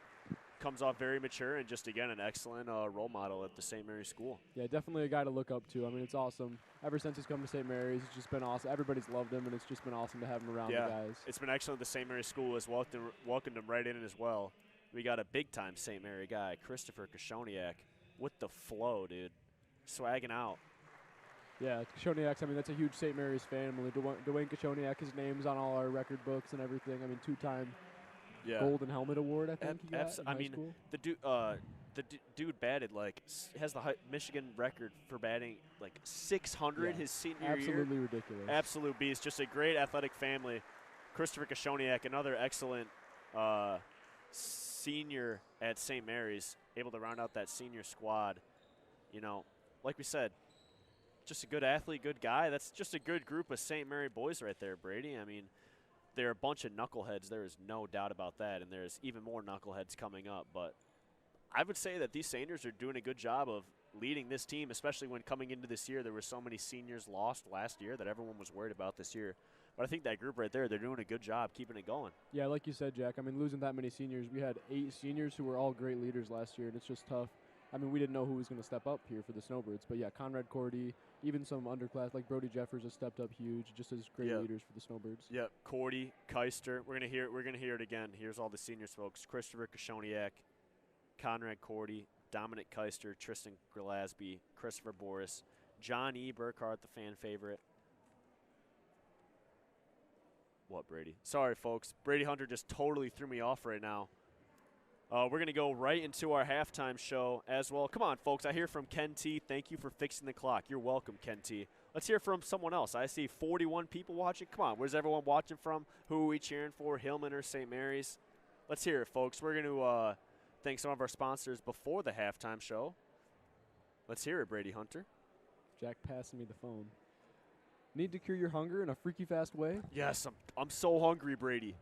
comes off very mature and just, again, an excellent role model at the St. Mary's school. Yeah, definitely a guy to look up to. I mean, it's awesome. Ever since he's come to St. Mary's, it's just been awesome. Everybody's loved him, and it's just been awesome to have him around the guys. It's been excellent. The St. Mary's school has welcomed him right in as well. We got a big-time St. Mary guy, Christopher Kashoniak, with the flow, dude. Swagging out. Yeah, Kashoniak's, I mean, that's a huge St. Mary's family. Dwayne Kashoniak, his name's on all our record books and everything. I mean, two-time Golden Helmet Award, I think he got in high school. the dude batted has the Michigan record for batting 600 his senior year. Absolutely ridiculous. Absolute beast. Just a great athletic family. Christopher Kashoniak, another excellent senior at St. Mary's, able to round out that senior squad. You know, like we said, just a good athlete, good guy. That's just a good group of St. Mary boys right there, Brady. I mean, they're a bunch of knuckleheads. There is no doubt about that, and there's even more knuckleheads coming up. But I would say that these seniors are doing a good job of leading this team, especially when coming into this year there were so many seniors lost last year that everyone was worried about this year. But I think that group right there, they're doing a good job keeping it going. Yeah, like you said, Jack, I mean, losing that many seniors, we had 8 seniors who were all great leaders last year, and it's just tough. I mean, we didn't know who was going to step up here for the Snowbirds, but yeah, Conrad Cordy, even some underclass like Brody Jeffers has stepped up huge, just as great leaders for the Snowbirds. Yep, Cordy, Keister. We're gonna hear it again. Here's all the seniors, folks: Christopher Kashoniak, Conrad Cordy, Dominic Keister, Tristan Glasby, Christopher Boris, John E. Burkhart, the fan favorite. What, Brady? Sorry, folks. Brady Hunter just totally threw me off right now. We're going to go right into our halftime show as well. Come on, folks. I hear from Ken T. Thank you for fixing the clock. You're welcome, Ken T. Let's hear from someone else. I see 41 people watching. Come on. Where's everyone watching from? Who are we cheering for? Hillman or St. Mary's? Let's hear it, folks. We're going to thank some of our sponsors before the halftime show. Let's hear it, Brady Hunter. Jack passing me the phone. Need to cure your hunger in a freaky fast way? Yes, I'm so hungry, Brady.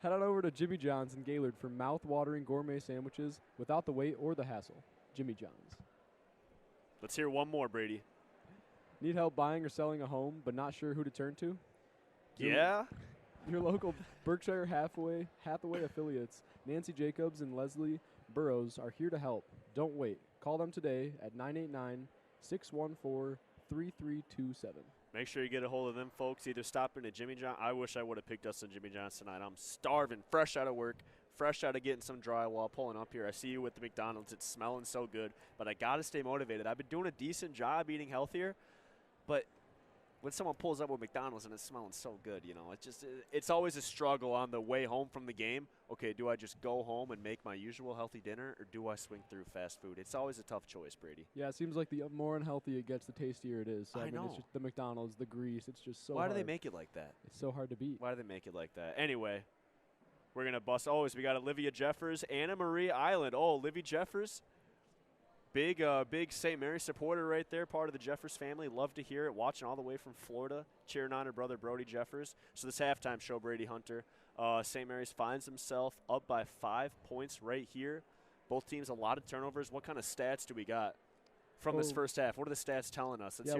Head on over to Jimmy John's in Gaylord for mouth-watering gourmet sandwiches without the wait or the hassle. Jimmy John's. Let's hear one more, Brady. Need help buying or selling a home but not sure who to turn to? Yeah? Your local Berkshire Hathaway affiliates, Nancy Jacobs and Leslie Burrows, are here to help. Don't wait. Call them today at 989-614-3327. Make sure you get a hold of them, folks. Either stop in at Jimmy John. I wish I would have picked us some Jimmy John's tonight. I'm starving, fresh out of work, fresh out of getting some drywall, pulling up here. I see you with the McDonald's. It's smelling so good, but I got to stay motivated. I've been doing a decent job eating healthier, but when someone pulls up with McDonald's and it's smelling so good, you know, it's always a struggle on the way home from the game. Okay, do I just go home and make my usual healthy dinner, or do I swing through fast food? It's always a tough choice, Brady. Yeah, it seems like the more unhealthy it gets, the tastier it is. So, I mean, know. It's just the McDonald's, the grease, it's just so Why hard. do they make it like that? It's so hard to beat. Why do they make it like that? Anyway, we're going to bust. Always, we got Olivia Jeffers, Anna Marie Island. Oh, Olivia Jeffers. Big St. Mary's supporter right there, part of the Jeffers family. Love to hear it. Watching all the way from Florida, cheering on her brother Brody Jeffers. So this halftime show, Brady Hunter, St. Mary's finds himself up by 5 points right here. Both teams a lot of turnovers. What kind of stats do we got from this first half? What are the stats telling us? Let's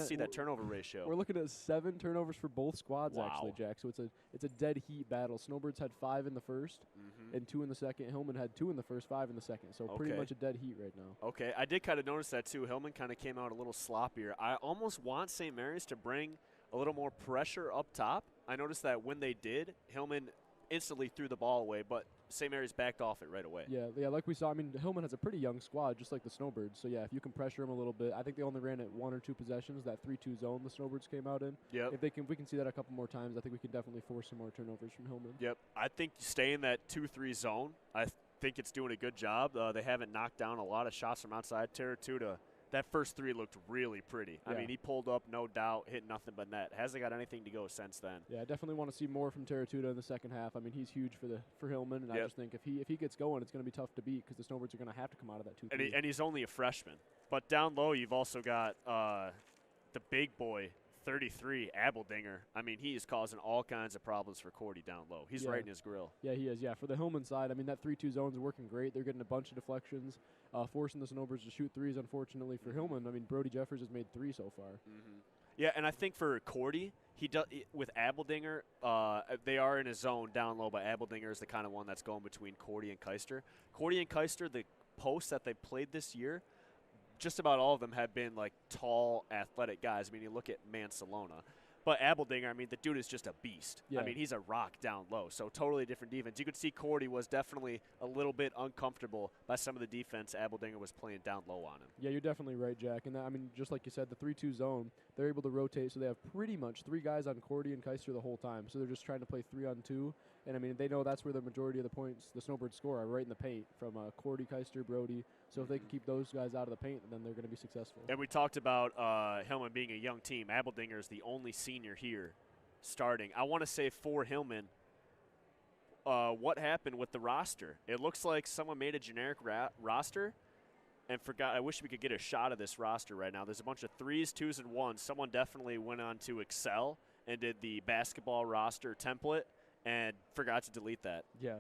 see that turnover ratio. We're looking at 7 turnovers for both squads, actually, Jack. So it's a dead heat battle. Snowbirds had 5 in the first and 2 in the second. Hillman had 2 in the first, 5 in the second. So pretty much a dead heat right now. Okay, I did kind of notice that too. Hillman kind of came out a little sloppier. I almost want St. Mary's to bring a little more pressure up top. I noticed that when they did, Hillman instantly threw the ball away, but St. Mary's backed off it right away. Yeah, like we saw. I mean, Hillman has a pretty young squad, just like the Snowbirds. So, yeah, if you can pressure them a little bit. I think they only ran it 1 or 2 possessions, that 3-2 zone the Snowbirds came out in. Yep. If we can see that a couple more times, I think we can definitely force some more turnovers from Hillman. Yep. I think stay in that 2-3 zone. I think it's doing a good job. They haven't knocked down a lot of shots from outside. Teratuta, that first 3 looked really pretty. Yeah. I mean, he pulled up, no doubt, hit nothing but net. Hasn't got anything to go since then. Yeah, I definitely want to see more from Teratuta in the second half. I mean, he's huge for Hillman, and I just think if he gets going, it's going to be tough to beat because the Snowbirds are going to have to come out of that 2-3. And he's only a freshman. But down low, you've also got the big boy, 33, Abeldinger. I mean, he is causing all kinds of problems for Cordy down low. He's right in his grill. Yeah, he is. Yeah, for the Hillman side, I mean, that 3-2 zone's working great. They're getting a bunch of deflections, forcing the Snowbirds to shoot threes, unfortunately, for Hillman. I mean, Brody Jeffers has made 3 so far. Yeah, and I think for Cordy, he does with Abeldinger, they are in a zone down low, but Abeldinger is the kind of one that's going between Cordy and Keister. Cordy and Keister, the posts that they played this year, just about all of them have been like tall, athletic guys. I mean, you look at Mansalona. But Abeldinger, I mean, the dude is just a beast. Yeah. I mean, he's a rock down low, so totally different defense. You could see Cordy was definitely a little bit uncomfortable by some of the defense Abeldinger was playing down low on him. Yeah, you're definitely right, Jack. And, I mean, just like you said, the 3-2 zone, they're able to rotate, so they have pretty much 3 guys on Cordy and Keister the whole time. So they're just trying to play 3-on-2. And, I mean, they know that's where the majority of the points the Snowbirds score are, right in the paint, from Cordy, Keister, Brody. So if they can keep those guys out of the paint, then they're going to be successful. And we talked about Hillman being a young team. Abeldinger is the only senior here starting. I want to say for Hillman, what happened with the roster? It looks like someone made a generic roster and forgot. I wish we could get a shot of this roster right now. There's a bunch of 3s, 2s, and 1s. Someone definitely went on to Excel and did the basketball roster template and forgot to delete that. Yeah.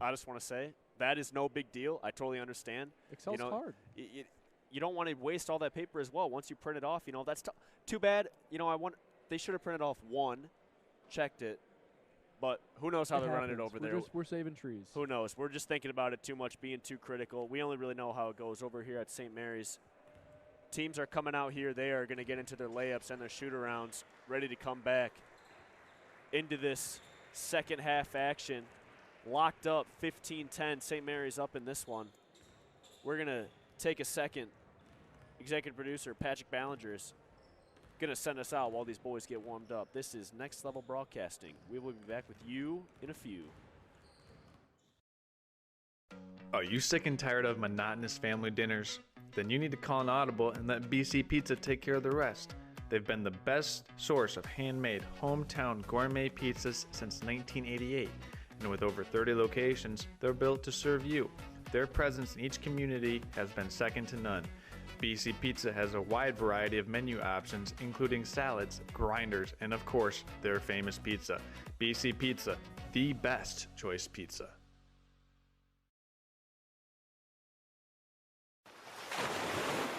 I just want to say that is no big deal. I totally understand. Excel's hard. You don't want to waste all that paper as well. Once you print it off, that's too bad. They should have printed off one, checked it, but who knows how they're running it over there. We're saving trees. Who knows? We're just thinking about it too much, being too critical. We only really know how it goes over here at St. Mary's. Teams are coming out here. They are going to get into their layups and their shoot-arounds, ready to come back into this second half action. Locked up 15-10. St. Mary's up in this one. We're going to take a second. Executive producer Patrick Ballinger is going to send us out while these boys get warmed up. This is Next Level Broadcasting. We will be back with you in a few. Are you sick and tired of monotonous family dinners? Then you need to call an audible and let BC Pizza take care of the rest. They've been the best source of handmade, hometown gourmet pizzas since 1988. And with over 30 locations, they're built to serve you. Their presence in each community has been second to none. BC Pizza has a wide variety of menu options, including salads, grinders, and of course, their famous pizza. BC Pizza, the best choice pizza.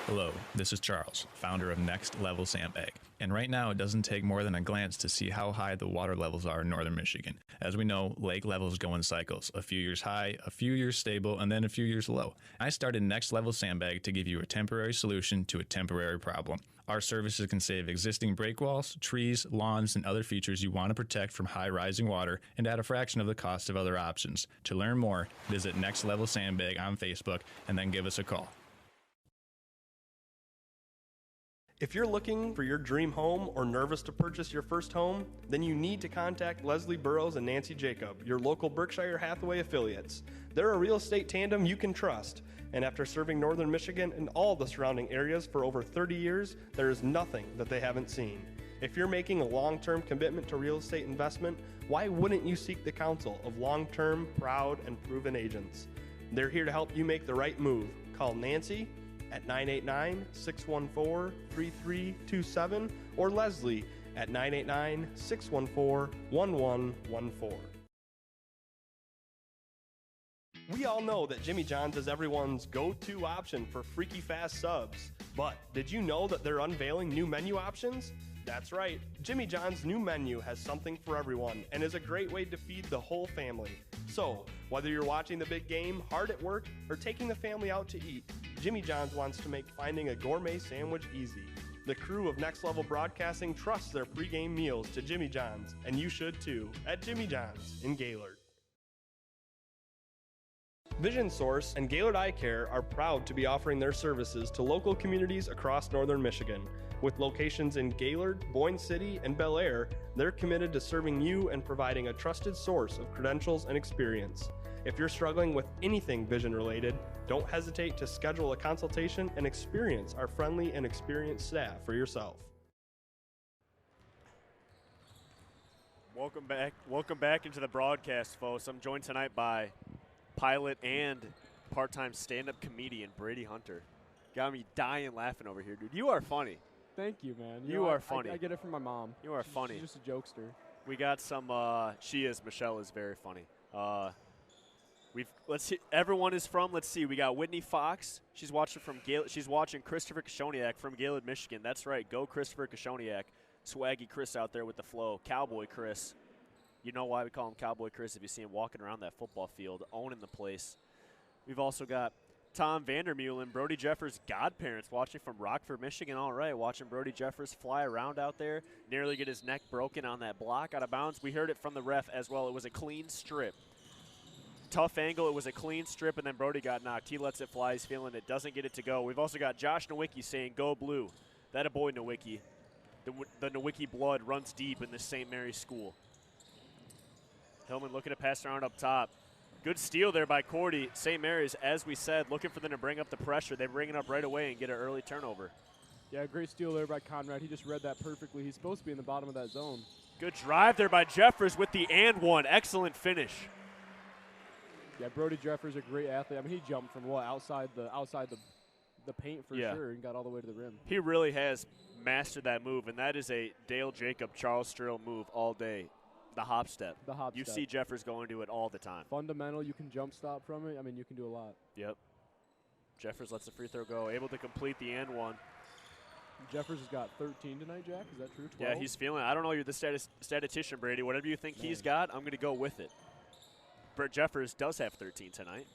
Hello, this is Charles, founder of Next Level Sandbag. And right now, it doesn't take more than a glance to see how high the water levels are in northern Michigan. As we know, lake levels go in cycles, a few years high, a few years stable, and then a few years low. I started Next Level Sandbag to give you a temporary solution to a temporary problem. Our services can save existing break walls, trees, lawns, and other features you want to protect from high rising water and at a fraction of the cost of other options. To learn more, visit Next Level Sandbag on Facebook and then give us a call. If you're looking for your dream home or nervous to purchase your first home, then you need to contact Leslie Burrows and Nancy Jacob, your local Berkshire Hathaway affiliates. They're a real estate tandem you can trust. And after serving northern Michigan and all the surrounding areas for over 30 years, there is nothing that they haven't seen. If you're making a long-term commitment to real estate investment, why wouldn't you seek the counsel of long-term, proud, and proven agents? They're here to help you make the right move. Call Nancy at 989-614-3327 or Leslie at 989-614-1114. We all know that Jimmy John's is everyone's go-to option for freaky fast subs. But did you know that they're unveiling new menu options? That's right, Jimmy John's new menu has something for everyone and is a great way to feed the whole family. So, whether you're watching the big game, hard at work, or taking the family out to eat, Jimmy John's wants to make finding a gourmet sandwich easy. The crew of Next Level Broadcasting trusts their pregame meals to Jimmy John's, and you should too, at Jimmy John's in Gaylord. Vision Source and Gaylord Eye Care are proud to be offering their services to local communities across northern Michigan. With locations in Gaylord, Boyne City, and Bel Air, they're committed to serving you and providing a trusted source of credentials and experience. If you're struggling with anything vision related, don't hesitate to schedule a consultation and experience our friendly and experienced staff for yourself. Welcome back into the broadcast, folks. I'm joined tonight by pilot and part-time stand-up comedian Brady Hunter. Got me dying laughing over here, dude. You are funny. Thank you, man. You are funny. I get it from my mom. You are funny. She's just a jokester. We got some. Michelle is very funny. Let's see. Everyone is from. Let's see. We got Whitney Fox. She's watching from Gaylord. She's watching Christopher Kashoniak from Gaylord, Michigan. That's right. Go Christopher Kashoniak. Swaggy Chris out there with the flow. Cowboy Chris. You know why we call him Cowboy Chris if you see him walking around that football field, owning the place. We've also got Tom Vandermeulen, Brody Jeffers' godparents, watching from Rockford, Michigan. All right, watching Brody Jeffers fly around out there, nearly get his neck broken on that block out of bounds. We heard it from the ref as well. It was a clean strip. Tough angle. It was a clean strip, and then Brody got knocked. He lets it fly. He's feeling it. Doesn't get it to go. We've also got Josh Nowicki saying, "Go Blue." That a boy, Nowicki. The Nowicki blood runs deep in this St. Mary's school. Hillman looking to pass around up top. Good steal there by Cordy. St. Mary's, as we said, looking for them to bring up the pressure. They bring it up right away and get an early turnover. Yeah, great steal there by Conrad. He just read that perfectly. He's supposed to be in the bottom of that zone. Good drive there by Jeffers with the and one. Excellent finish. Yeah, Brody Jeffers, a great athlete. I mean, he jumped from what, outside the paint for sure, and got all the way to the rim. He really has mastered that move, and that is a Dale Jacob, Charles Sterl move all day. The hop step. The hop you step. see Jeffers going to it all the time. Fundamental, you can jump stop from it. I mean, you can do a lot. Yep. Jeffers lets the free throw go, able to complete the and one. Jeffers has got 13 tonight, Jack. Is that true? 12? Yeah, he's feeling it. I don't know. You're the statistician, Brady. Whatever you think he's got, I'm going to go with it. Brett Jeffers does have 13 tonight.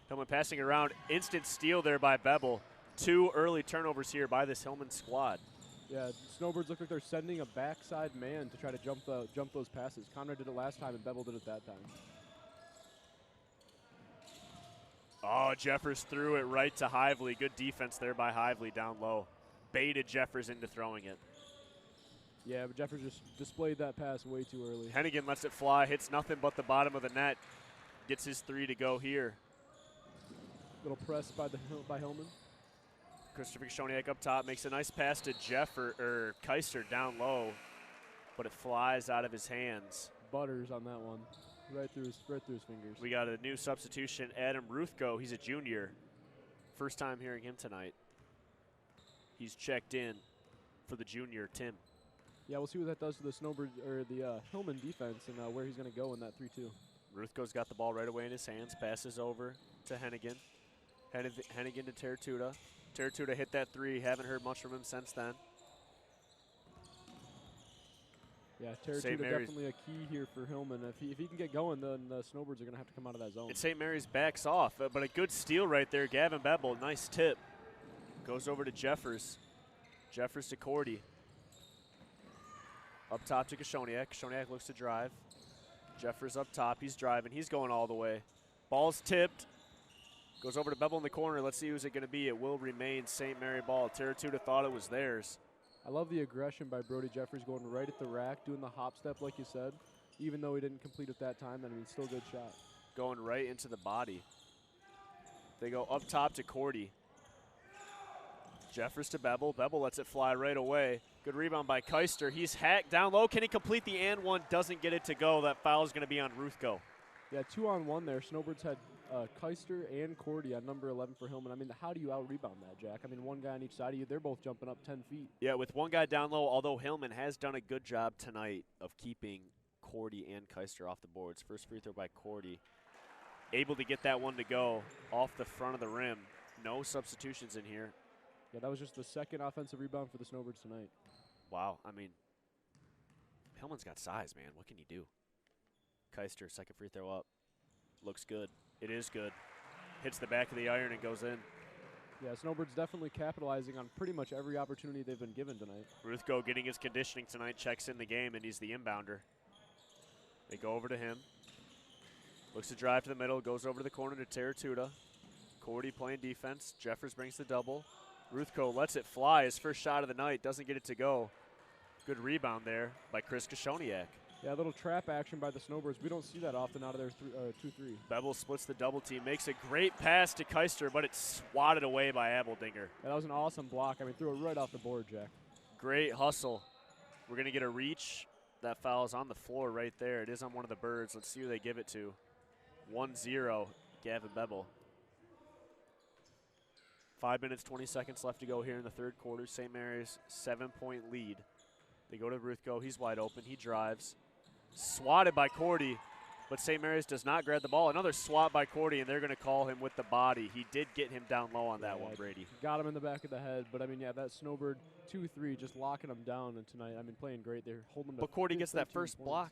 Hillman passing it around. Instant steal there by Bevel. 2 early turnovers here by this Hillman squad. Yeah, Snowbirds look like they're sending a backside man to try to jump those passes. Conrad did it last time, and Bevel did it that time. Oh, Jeffers threw it right to Hively. Good defense there by Hively down low. Baited Jeffers into throwing it. Yeah, but Jeffers just displayed that pass way too early. Hennigan lets it fly, hits nothing but the bottom of the net. Gets his 3 to go here. Little press by Hillman. Christopher Kishoniak up top makes a nice pass to Keister down low, but it flies out of his hands. Butters on that one, right through his fingers. We got a new substitution, Adam Ruthko. He's a junior. First time hearing him tonight. He's checked in for the junior, Tim. Yeah, we'll see what that does to the Snowbird or the Hillman defense and where he's going to go in that 3-2. Ruthko's got the ball right away in his hands. Passes over to Hennigan. Hennigan to Teratuta. Teratuta hit that 3. Haven't heard much from him since then. Yeah, Teratuta definitely a key here for Hillman. If he can get going, then the Snowbirds are going to have to come out of that zone. And St. Mary's backs off, but a good steal right there. Gavin Bevel, nice tip. Goes over to Jeffers. Jeffers to Cordy. Up top to Kishoniak. Kishoniak looks to drive. Jeffers up top. He's driving. He's going all the way. Ball's tipped. Goes over to Bevel in the corner. Let's see who's it going to be. It will remain St. Mary ball. Teratuta thought it was theirs. I love the aggression by Brody Jeffers going right at the rack, doing the hop step like you said. Even though he didn't complete it that time, I mean, still a good shot. Going right into the body. They go up top to Cordy. Jeffers to Bevel. Bevel lets it fly right away. Good rebound by Keister. He's hacked down low. Can he complete the and one? Doesn't get it to go. That foul is going to be on Ruthko. Yeah, 2-on-1 there. Snowbirds had Keister and Cordy on number 11 for Hillman. I mean, how do you out-rebound that, Jack? I mean, one guy on each side of you, they're both jumping up 10 feet. Yeah, with one guy down low, although Hillman has done a good job tonight of keeping Cordy and Keister off the boards. First free throw by Cordy. Able to get that one to go off the front of the rim. No substitutions in here. Yeah, that was just the second offensive rebound for the Snowbirds tonight. Wow, I mean, Hillman's got size, man. What can you do? Keister, second free throw up. Looks good. It is good. Hits the back of the iron and goes in. Yeah, Snowbirds definitely capitalizing on pretty much every opportunity they've been given tonight. Ruthko getting his conditioning tonight, checks in the game, and he's the inbounder. They go over to him. Looks to drive to the middle, goes over to the corner to Teratuta. Cordy playing defense. Jeffers brings the double. Ruthko lets it fly. His first shot of the night. Doesn't get it to go. Good rebound there by Chris Kishoniak. Yeah, a little trap action by the Snowbirds. We don't see that often out of their 2-3. Bevel splits the double team. Makes a great pass to Keister, but it's swatted away by Abeldinger. Yeah, that was an awesome block. I mean, threw it right off the board, Jack. Great hustle. We're going to get a reach. That foul is on the floor right there. It is on one of the Birds. Let's see who they give it to. 1-0, Gavin Bevel. 5 minutes, 20 seconds left to go here in the third quarter. St. Mary's 7-point lead. They go to Ruthko. He's wide open. He drives. Swatted by Cordy, but St. Mary's does not grab the ball. Another swat by Cordy, and they're going to call him with the body. He did get him down low on that one, Brady. Got him in the back of the head, but I mean, yeah, that Snowbird 2-3 just locking them down tonight. I mean, playing great. They're holding them to But Cordy gets that first points. block.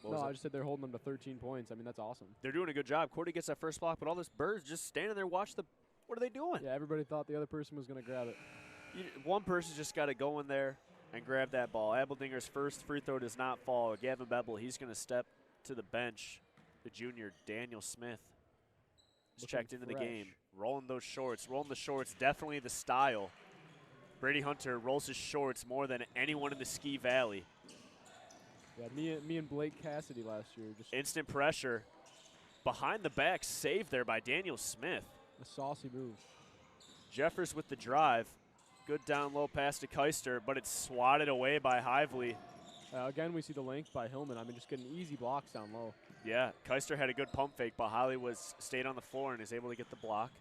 No, I just said they're holding them to 13 points. I mean, that's awesome. They're doing a good job. Cordy gets that first block, but all this Birds just standing there, watch the. What are they doing? Yeah, everybody thought the other person was going to grab it. One person just got to go in there and grab that ball. Abeldinger's first free throw does not fall. Gavin Bevel, he's going to step to the bench. The junior, Daniel Smith, is checked into the game. Rolling those shorts. Rolling the shorts, definitely the style. Brady Hunter rolls his shorts more than anyone in the Ski Valley. Yeah, me and Blake Cassidy last year. Just instant pressure. behind the back save there by Daniel Smith. A saucy move. Jeffers with the drive. Good down low pass to Keister, but it's swatted away by Hively. Again, we see the length by Hillman. I mean, just getting easy blocks down low. Yeah, Keister had a good pump fake, but Hively stayed on the floor and is able to get the block.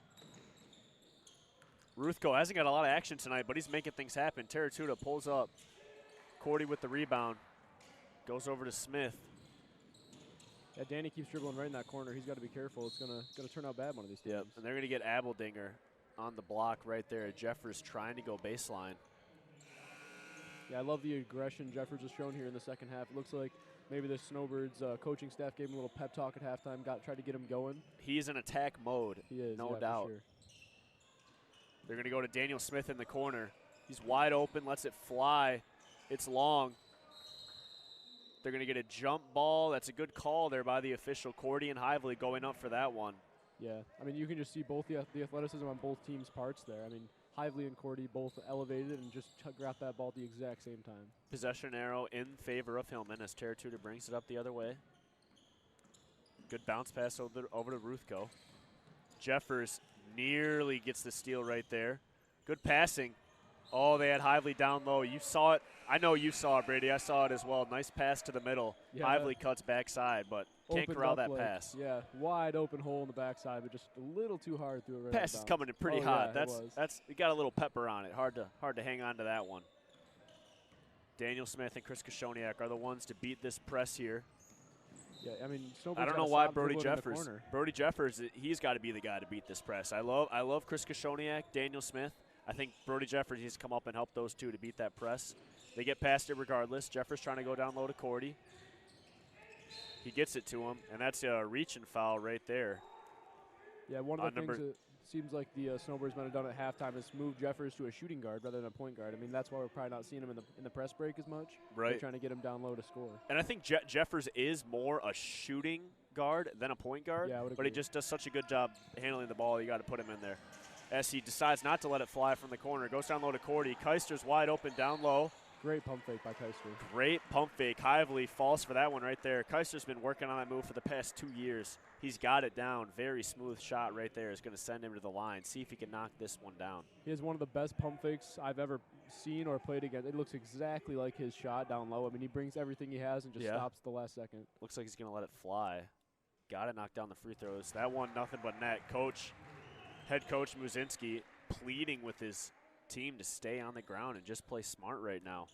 Ruthko hasn't got a lot of action tonight, but he's making things happen. Teratuta pulls up. Cordy with the rebound. Goes over to Smith. Yeah, Danny keeps dribbling right in that corner. He's got to be careful. It's gonna turn out bad one of these times. Yep, and they're going to get Abeldinger on the block right there. Jeffers trying to go baseline. Yeah, I love the aggression Jeffers has shown here in the second half. It looks like maybe the Snowbirds coaching staff gave him a little pep talk at halftime, tried to get him going. He's in attack mode, He is, no yeah, doubt. for sure. They're going to go to Daniel Smith in the corner. He's wide open, lets it fly. It's long. They're going to get a jump ball. That's a good call there by the official. Cordy and Hively going up for that one. Yeah, I mean, you can just see both the athleticism on both teams' parts there. I mean, Hively and Cordy both elevated and just got that ball at the exact same time. Possession arrow in favor of Hillman as Teratuta brings it up the other way. Good bounce pass over to Ruthko. Jeffers nearly gets the steal right there. Good passing. Oh, they had Hively down low. You saw it. I know you saw it, Brady. I saw it as well. Nice pass to the middle. Yeah, Hively cuts backside, but can't corral that pass. Yeah, wide open hole in the backside, but just a little too hard through it. Right pass is coming in pretty hot. Yeah, that's it got a little pepper on it. Hard to hang on to that one. Daniel Smith and Chris Koshoniak are the ones to beat this press here. Yeah, I mean, I don't know why Brody Jeffers, he's got to be the guy to beat this press. I love Chris Koshoniak, Daniel Smith. I think Brody Jeffers needs to come up and help those two to beat that press. They get past it regardless. Jeffers trying to go down low to Cordy. He gets it to him, and that's a reach and foul right there. Yeah, one of the things that seems like the Snowbirds might have done at halftime is move Jeffers to a shooting guard rather than a point guard. I mean, that's why we're probably not seeing him in the press break as much. Right. They're trying to get him down low to score. And I think Jeffers is more a shooting guard than a point guard, yeah, but he just does such a good job handling the ball. You got to put him in there. As he decides not to let it fly from the corner, goes down low to Cordy. Keister's wide open down low. Great pump fake by Keister. Great pump fake. Hively falls for that one right there. Keister's been working on that move for the past 2 years. He's got it down. Very smooth shot right there. Is going to send him to the line. See if he can knock this one down. He has one of the best pump fakes I've ever seen or played against. It looks exactly like his shot down low. I mean, he brings everything he has and just stops at the last second. Looks like he's going to let it fly. Got to knock down the free throws. That one, nothing but net. Head coach Muzinski pleading with his team to stay on the ground and just play smart right now.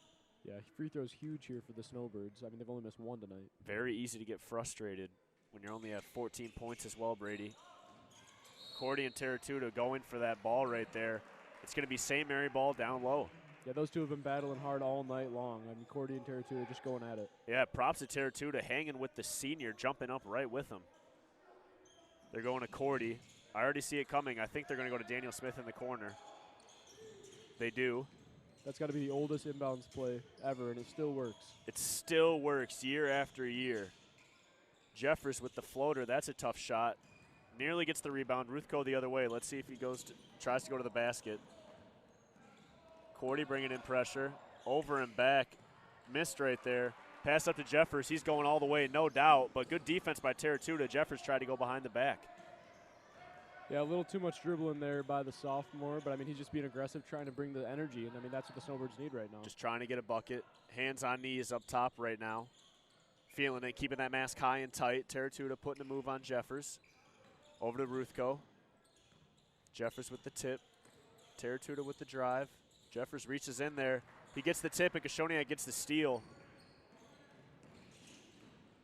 Yeah, free throw's huge here for the Snowbirds. I mean, they've only missed one tonight. Very easy to get frustrated when you're only at 14 points as well, Brady. Cordy and Teratuta going for that ball right there. It's going to be St. Mary ball down low. Yeah, those two have been battling hard all night long. I mean, Cordy and Teratuta just going at it. Yeah, props to Teratuta hanging with the senior, jumping up right with him. They're going to Cordy. I already see it coming. I think they're going to go to Daniel Smith in the corner. They do. That's got to be the oldest inbounds play ever, and it still works. It still works year after year. Jeffers with the floater. That's a tough shot. Nearly gets the rebound. Ruthko the other way. Let's see if he tries to go to the basket. Cordy bringing in pressure. Over and back. Missed right there. Pass up to Jeffers. He's going all the way, no doubt. But good defense by Teratuta. Jeffers tried to go behind the back. Yeah, a little too much dribbling there by the sophomore, but I mean, he's just being aggressive, trying to bring the energy, and I mean, that's what the Snowbirds need right now. Just trying to get a bucket. Hands on knees up top right now. Feeling it, keeping that mask high and tight. Teratuta putting a move on Jeffers. Over to Ruthko. Jeffers with the tip. Teratuta with the drive. Jeffers reaches in there. He gets the tip, and Koshoniak gets the steal.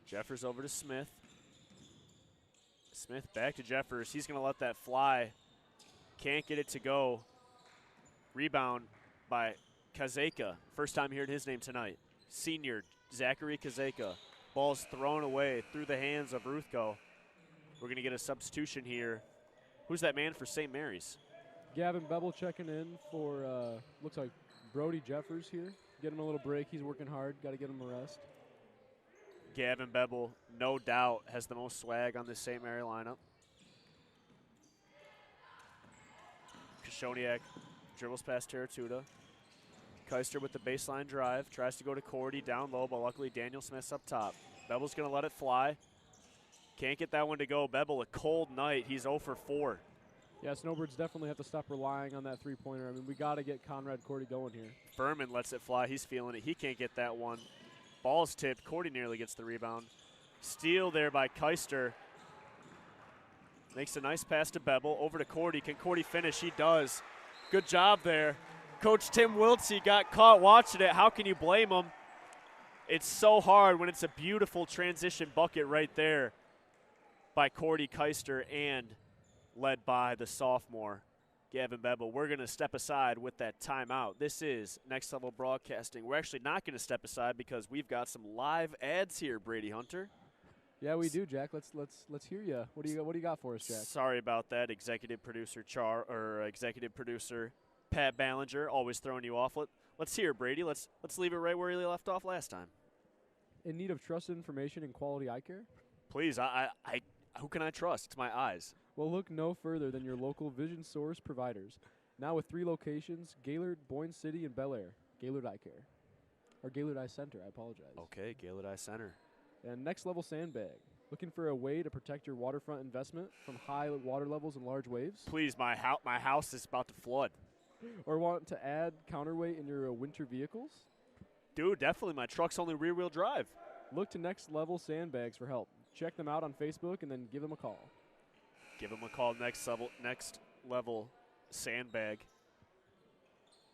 Jeffers over to Smith. Smith back to Jeffers. He's going to let that fly. Can't get it to go. Rebound by Kazeka. First time hearing his name tonight. Senior Zachary Kazeka. Ball's thrown away through the hands of Ruthko. We're going to get a substitution here. Who's that man for St. Mary's? Gavin Beble checking in for, looks like Brody Jeffers here. Get him a little break. He's working hard. Got to get him a rest. Gavin Beble, no doubt, has the most swag on this St. Mary lineup. Koshoniak dribbles past Teratuta. Keister with the baseline drive. Tries to go to Cordy down low, but luckily Daniel Smith's up top. Beble's going to let it fly. Can't get that one to go. Bebel, a cold night. He's 0 for 4. Yeah, Snowbirds definitely have to stop relying on that three-pointer. I mean, we got to get Conrad Cordy going here. Furman lets it fly. He's feeling it. He can't get that one. Ball's tipped. Cordy nearly gets the rebound. Steal there by Keister. Makes a nice pass to Bebel. Over to Cordy. Can Cordy finish? He does. Good job there. Coach Tim Wiltsey got caught watching it. How can you blame him? It's so hard when it's a beautiful transition bucket right there by Cordy Keister and led by the sophomore, Gavin Bebel. We're going to step aside with that timeout. This is Next Level Broadcasting. We're actually not going to step aside because we've got some live ads here, Brady Hunter. Yeah, we do, Jack. Let's hear you. What do you got for us, Jack? Sorry about that, executive producer executive producer Pat Ballinger, always throwing you off. Let's hear, Brady. Let's leave it right where he left off last time. In need of trusted information and quality eye care? Please, who can I trust? It's my eyes. Well, look no further than your local Vision Source providers. Now with 3 locations, Gaylord, Boyne City, and Bel Air. Gaylord Eye Care. Or Gaylord Eye Center, I apologize. Okay, Gaylord Eye Center. And Next Level Sandbag. Looking for a way to protect your waterfront investment from high water levels and large waves? Please, my house is about to flood. Or want to add counterweight in your winter vehicles? Dude, definitely. My truck's only rear-wheel drive. Look to Next Level Sandbags for help. Check them out on Facebook and then give them a call. Give them a call. Next level Sandbag.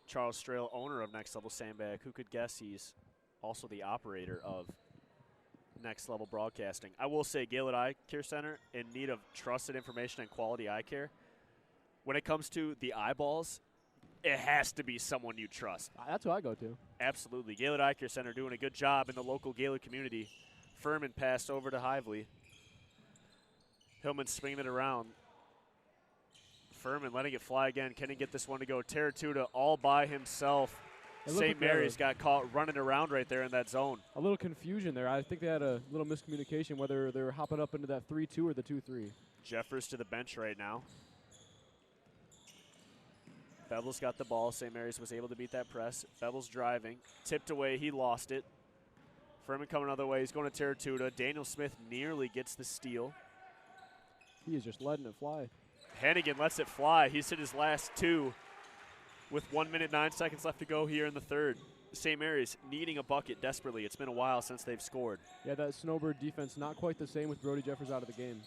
Charles Strail, owner of Next Level Sandbag. Who could guess he's also the operator of Next Level Broadcasting. I will say Gaylord Eye Care Center in need of trusted information and quality eye care. When it comes to the eyeballs, it has to be someone you trust. That's who I go to. Absolutely. Gaylord Eye Care Center doing a good job in the local Gaylord community. Furman passed over to Hively. Hillman swinging it around. Furman letting it fly again. Can he get this one to go? Terratuta all by himself. St. Mary's got caught running around right there in that zone. A little confusion there. I think they had a little miscommunication whether they were hopping up into that 3-2 or the 2-3. Jeffers to the bench right now. Bevel's got the ball. St. Mary's was able to beat that press. Bevel's driving. Tipped away. He lost it. Furman coming another way. He's going to Terratuta. Daniel Smith nearly gets the steal. He is just letting it fly. Hannigan lets it fly. He's hit his last 2 with 1 minute, 9 seconds left to go here in the third. St. Mary's needing a bucket desperately. It's been a while since they've scored. Yeah, that Snowbird defense not quite the same with Brody Jeffers out of the game.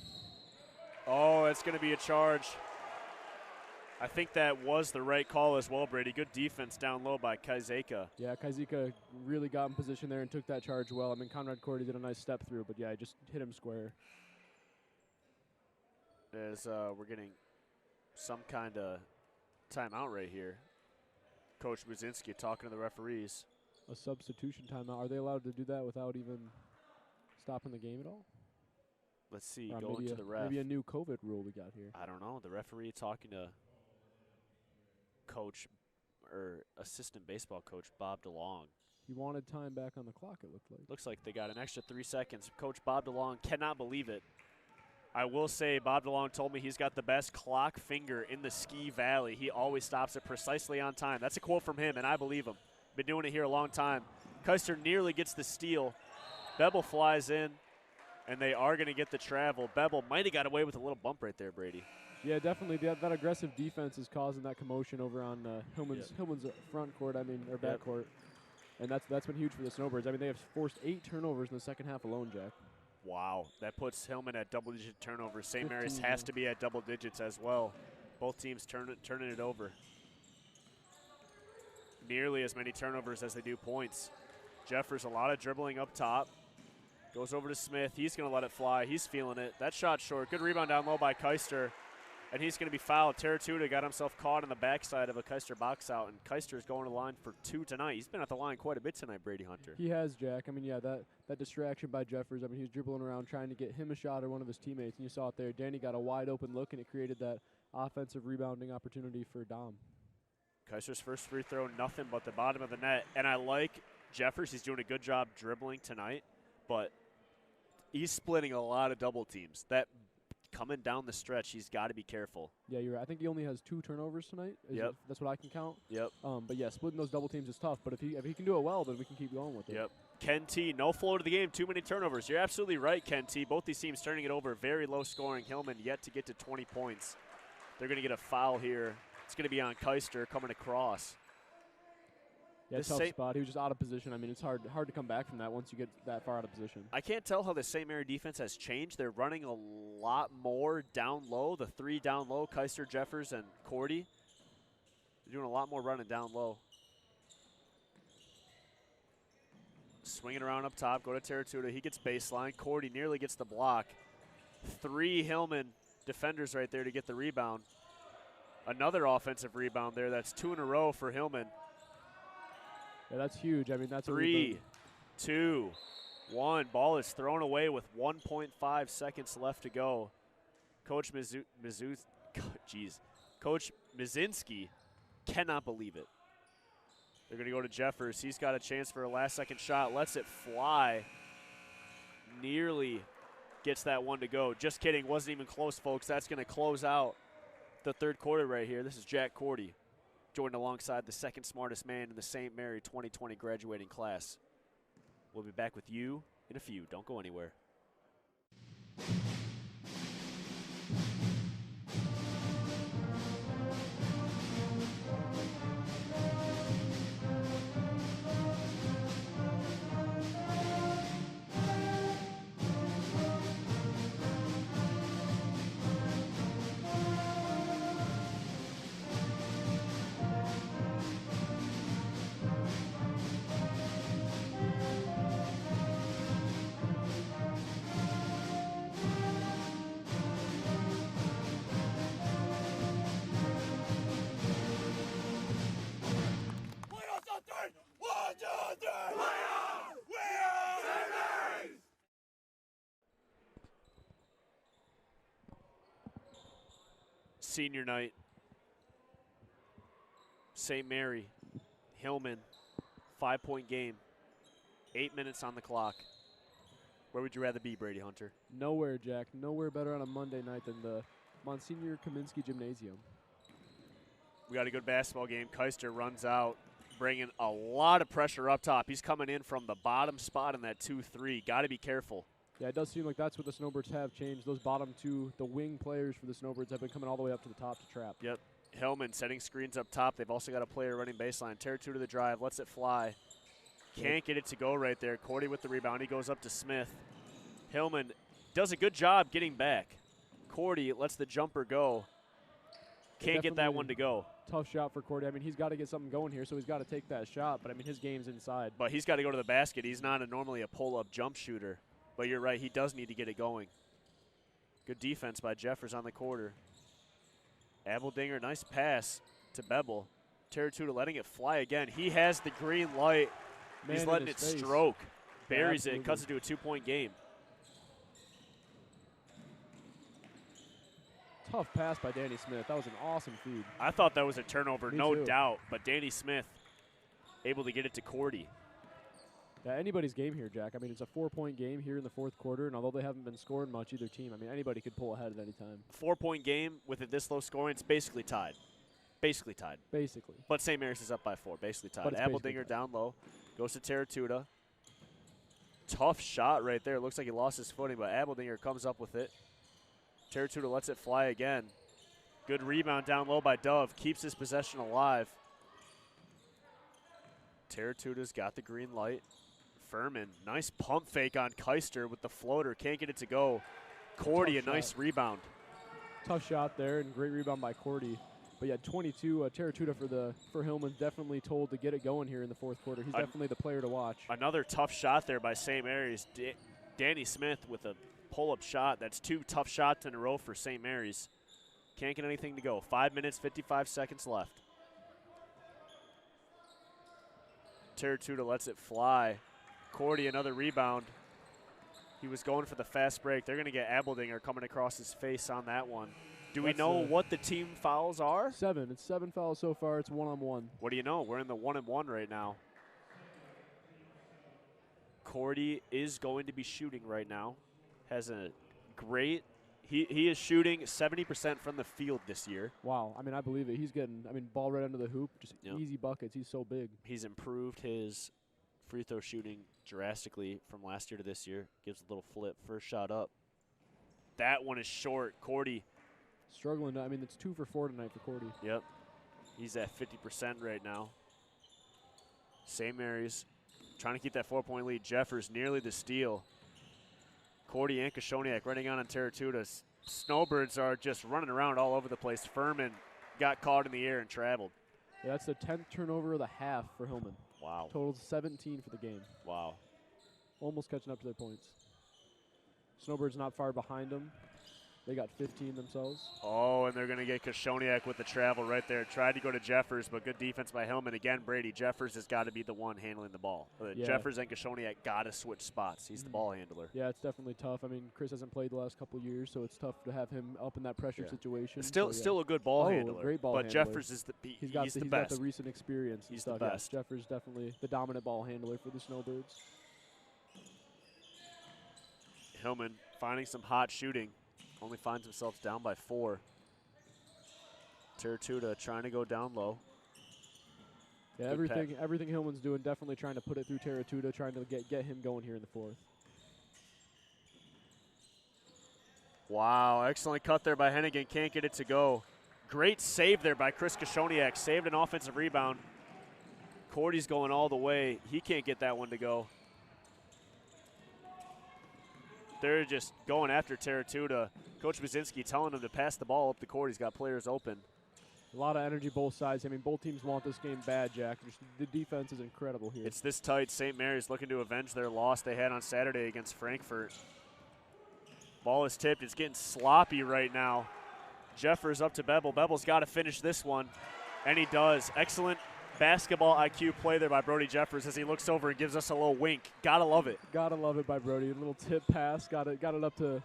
Oh, it's going to be a charge. I think that was the right call as well, Brady. Good defense down low by Kaizeka. Yeah, Kaizeka really got in position there and took that charge well. I mean, Conrad Cordy did a nice step through, but yeah, just hit him square. As we're getting some kind of timeout right here. Coach Buzinski talking to the referees. A substitution timeout. Are they allowed to do that without even stopping the game at all? Let's see, or going to the ref. Maybe a new COVID rule we got here. I don't know. The referee talking to coach or assistant baseball coach Bob DeLong. He wanted time back on the clock, it looked like. Looks like they got an extra 3 seconds. Coach Bob DeLong cannot believe it. I will say Bob DeLong told me he's got the best clock finger in the Ski Valley. He always stops it precisely on time. That's a quote from him, and I believe him. Been doing it here a long time. Keister nearly gets the steal. Bebel flies in, and they are going to get the travel. Bebel might have got away with a little bump right there, Brady. Yeah, definitely. That aggressive defense is causing that commotion over on Hillman's front court, or back court. And that's been huge for the Snowbirds. I mean, they have forced 8 turnovers in the second half alone, Jack. Wow, that puts Hillman at double-digit turnovers. St. Mary's has to be at double digits as well. Both teams turning it over. Nearly as many turnovers as they do points. Jeffers, a lot of dribbling up top. Goes over to Smith. He's going to let it fly. He's feeling it. That shot short. Good rebound down low by Keister. And he's going to be fouled. Terratuta got himself caught on the backside of a Keister box out, and Keister is going to the line for 2 tonight. He's been at the line quite a bit tonight, Brady Hunter. He has, Jack. I mean, yeah, that distraction by Jeffers. I mean, he was dribbling around trying to get him a shot or one of his teammates, and you saw it there. Danny got a wide open look, and it created that offensive rebounding opportunity for Dom. Keister's first free throw, nothing but the bottom of the net. And I like Jeffers. He's doing a good job dribbling tonight, but he's splitting a lot of double teams. That coming down the stretch, he's got to be careful. Yeah, you're right. I think he only has 2 turnovers tonight. Yep. That's what I can count. Yep. But yeah, splitting those double teams is tough. But if he can do it well, then we can keep going with it. Yep. Ken T, no flow to the game, too many turnovers. You're absolutely right, Ken T. Both these teams turning it over, very low scoring. Hillman yet to get to 20 points. They're going to get a foul here. It's going to be on Keister coming across. Yeah, tough spot. He was just out of position. I mean, it's hard to come back from that once you get that far out of position. I can't tell how the St. Mary defense has changed. They're running a lot more down low. The three down low, Keister, Jeffers, and Cordy. They're doing a lot more running down low. Swinging around up top, go to Terratuta. He gets baseline. Cordy nearly gets the block. 3 Hillman defenders right there to get the rebound. Another offensive rebound there. That's 2 in a row for Hillman. Yeah, that's huge. I mean, that's 3, 2, 1. Ball is thrown away with 1.5 seconds left to go. Coach Coach Mizinski cannot believe it. They're going to go to Jeffers. He's got a chance for a last-second shot. Lets it fly. Nearly gets that one to go. Just kidding. Wasn't even close, folks. That's going to close out the third quarter right here. This is Jack Cordy, joined alongside the second smartest man in the St. Mary 2020 graduating class. We'll be back with you in a few. Don't go anywhere. Senior night. St. Mary, Hillman, 5-point game, 8 minutes on the clock. Where would you rather be, Brady Hunter? Nowhere, Jack. Nowhere better on a Monday night than the Monsignor Kaminsky Gymnasium. We got a good basketball game. Keister runs out, bringing a lot of pressure up top. He's coming in from the bottom spot in that 2-3. Got to be careful. Yeah, it does seem like that's what the Snowbirds have changed. Those bottom two, the wing players for the Snowbirds, have been coming all the way up to the top to trap. Yep. Hillman setting screens up top. They've also got a player running baseline. Terratuta to the drive, lets it fly. Can't get it to go right there. Cordy with the rebound. He goes up to Smith. Hillman does a good job getting back. Cordy lets the jumper go. Can't get that one to go. Tough shot for Cordy. I mean, he's got to get something going here, so he's got to take that shot. But, I mean, his game's inside. But he's got to go to the basket. He's not normally a pull-up jump shooter. But you're right, he does need to get it going. Good defense by Jeffers on the quarter. Abeldinger, nice pass to Bebel. Terratuta letting it fly again. He has the green light. He's letting it stroke. Buries it, cuts it to a 2-point game. Tough pass by Danny Smith. That was an awesome feed. I thought that was a turnover, no too. doubt. But Danny Smith able to get it to Cordy. Yeah, anybody's game here, Jack. I mean, it's a 4-point game here in the fourth quarter, and although they haven't been scoring much, either team, I mean, anybody could pull ahead at any time. 4-point game with it this low scoring, it's basically tied. Basically tied. Basically. But St. Mary's is up by 4, basically tied. Abeldinger down low, goes to Terratuta. Tough shot right there. Looks like he lost his footing, but Abeldinger comes up with it. Terratuta lets it fly again. Good rebound down low by Dove. Keeps his possession alive. Terratuta's got the green light. Furman, nice pump fake on Keister with the floater. Can't get it to go. Cordy, a nice rebound. Tough shot there, and great rebound by Cordy. But yeah, 22, Terratuta for Hillman, definitely told to get it going here in the fourth quarter. He's definitely the player to watch. Another tough shot there by St. Mary's. Danny Smith with a pull-up shot. That's 2 tough shots in a row for St. Mary's. Can't get anything to go. 5 minutes, 55 seconds left. Terratuta lets it fly. Cordy, another rebound. He was going for the fast break. They're going to get Abeldinger coming across his face on that one. Do we know what the team fouls are? 7. It's 7 fouls so far. It's 1-on-1. What do you know? We're in the 1-and-1 right now. Cordy is going to be shooting right now. Has a great – he is shooting 70% from the field this year. Wow. I mean, I believe it. He's getting – I mean, ball right under the hoop, just easy buckets. He's so big. He's improved his free throw shooting drastically from last year to this year. Gives a little flip. First shot up. That one is short. Cordy. Struggling. I mean, it's 2 for 4 tonight for Cordy. Yep. He's at 50% right now. St. Mary's trying to keep that 4-point lead. Jeffers nearly the steal. Cordy and Koshoniak running on Terratuda. Snowbirds are just running around all over the place. Furman got caught in the air and traveled. Yeah, that's the 10th turnover of the half for Hillman. Wow. Total 17 for the game. Wow. Almost catching up to their points. Snowbirds not far behind them. They got 15 themselves. Oh, and they're going to get Koshoniak with the travel right there. Tried to go to Jeffers, but good defense by Hillman. Again, Brady, Jeffers has got to be the one handling the ball. Yeah. Jeffers and Koshoniak got to switch spots. He's the ball handler. Yeah, it's definitely tough. I mean, Chris hasn't played the last couple of years, so it's tough to have him up in that pressure situation. Still a good ball handler. Great ball but handler. Jeffers is he's got the best. Got the recent experience. He's and stuff. the best. Yeah, Jeffers definitely the dominant ball handler for the Snowbirds. Hillman finding some hot shooting. Only finds themselves down by 4. Terratuda trying to go down low. Yeah, everything Hillman's doing, definitely trying to put it through Terratuda, trying to get him going here in the 4th. Wow, excellent cut there by Hennigan. Can't get it to go. Great save there by Chris Koshoniak. Saved an offensive rebound. Cordy's going all the way. He can't get that one to go. They're just going after Terratuda. Coach Buzinski telling him to pass the ball up the court. He's got players open. A lot of energy both sides. I mean, both teams want this game bad, Jack. The defense is incredible here. It's this tight. St. Mary's looking to avenge their loss they had on Saturday against Frankfurt. Ball is tipped. It's getting sloppy right now. Jeffers up to Bevel. Bevel's got to finish this one, and he does. Excellent basketball IQ play there by Brody Jeffers as he looks over and gives us a little wink. Gotta love it. Gotta love it by Brody. A little tip pass. Got it up to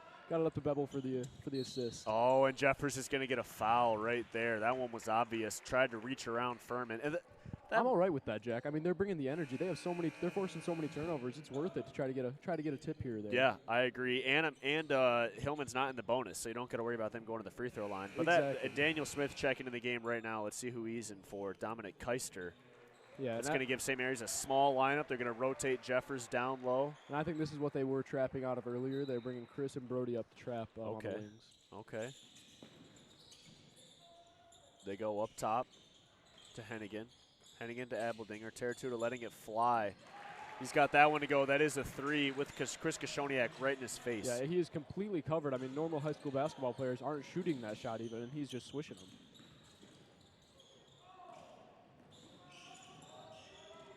Bevel for the assist. Oh, and Jeffers is going to get a foul right there. That one was obvious. Tried to reach around Furman. And I'm all right with that, Jack. I mean, they're bringing the energy. They have they're forcing so many turnovers. It's worth it to try to get a tip here or there. Yeah, I agree. And Hillman's not in the bonus, so you don't got to worry about them going to the free throw line. But exactly. Daniel Smith checking in the game right now. Let's see who he's in for. Dominic Keister. Yeah, it's going to give St. Mary's a small lineup. They're going to rotate Jeffers down low. And I think this is what they were trapping out of earlier. They're bringing Chris and Brody up to trap on the wings. Okay. They go up top to Hennigan. Hennigan to Abledinger. Terratuda letting it fly. He's got that one to go. That is a 3 with Chris Koshoniak right in his face. Yeah, he is completely covered. I mean, normal high school basketball players aren't shooting that shot even, and he's just swishing them.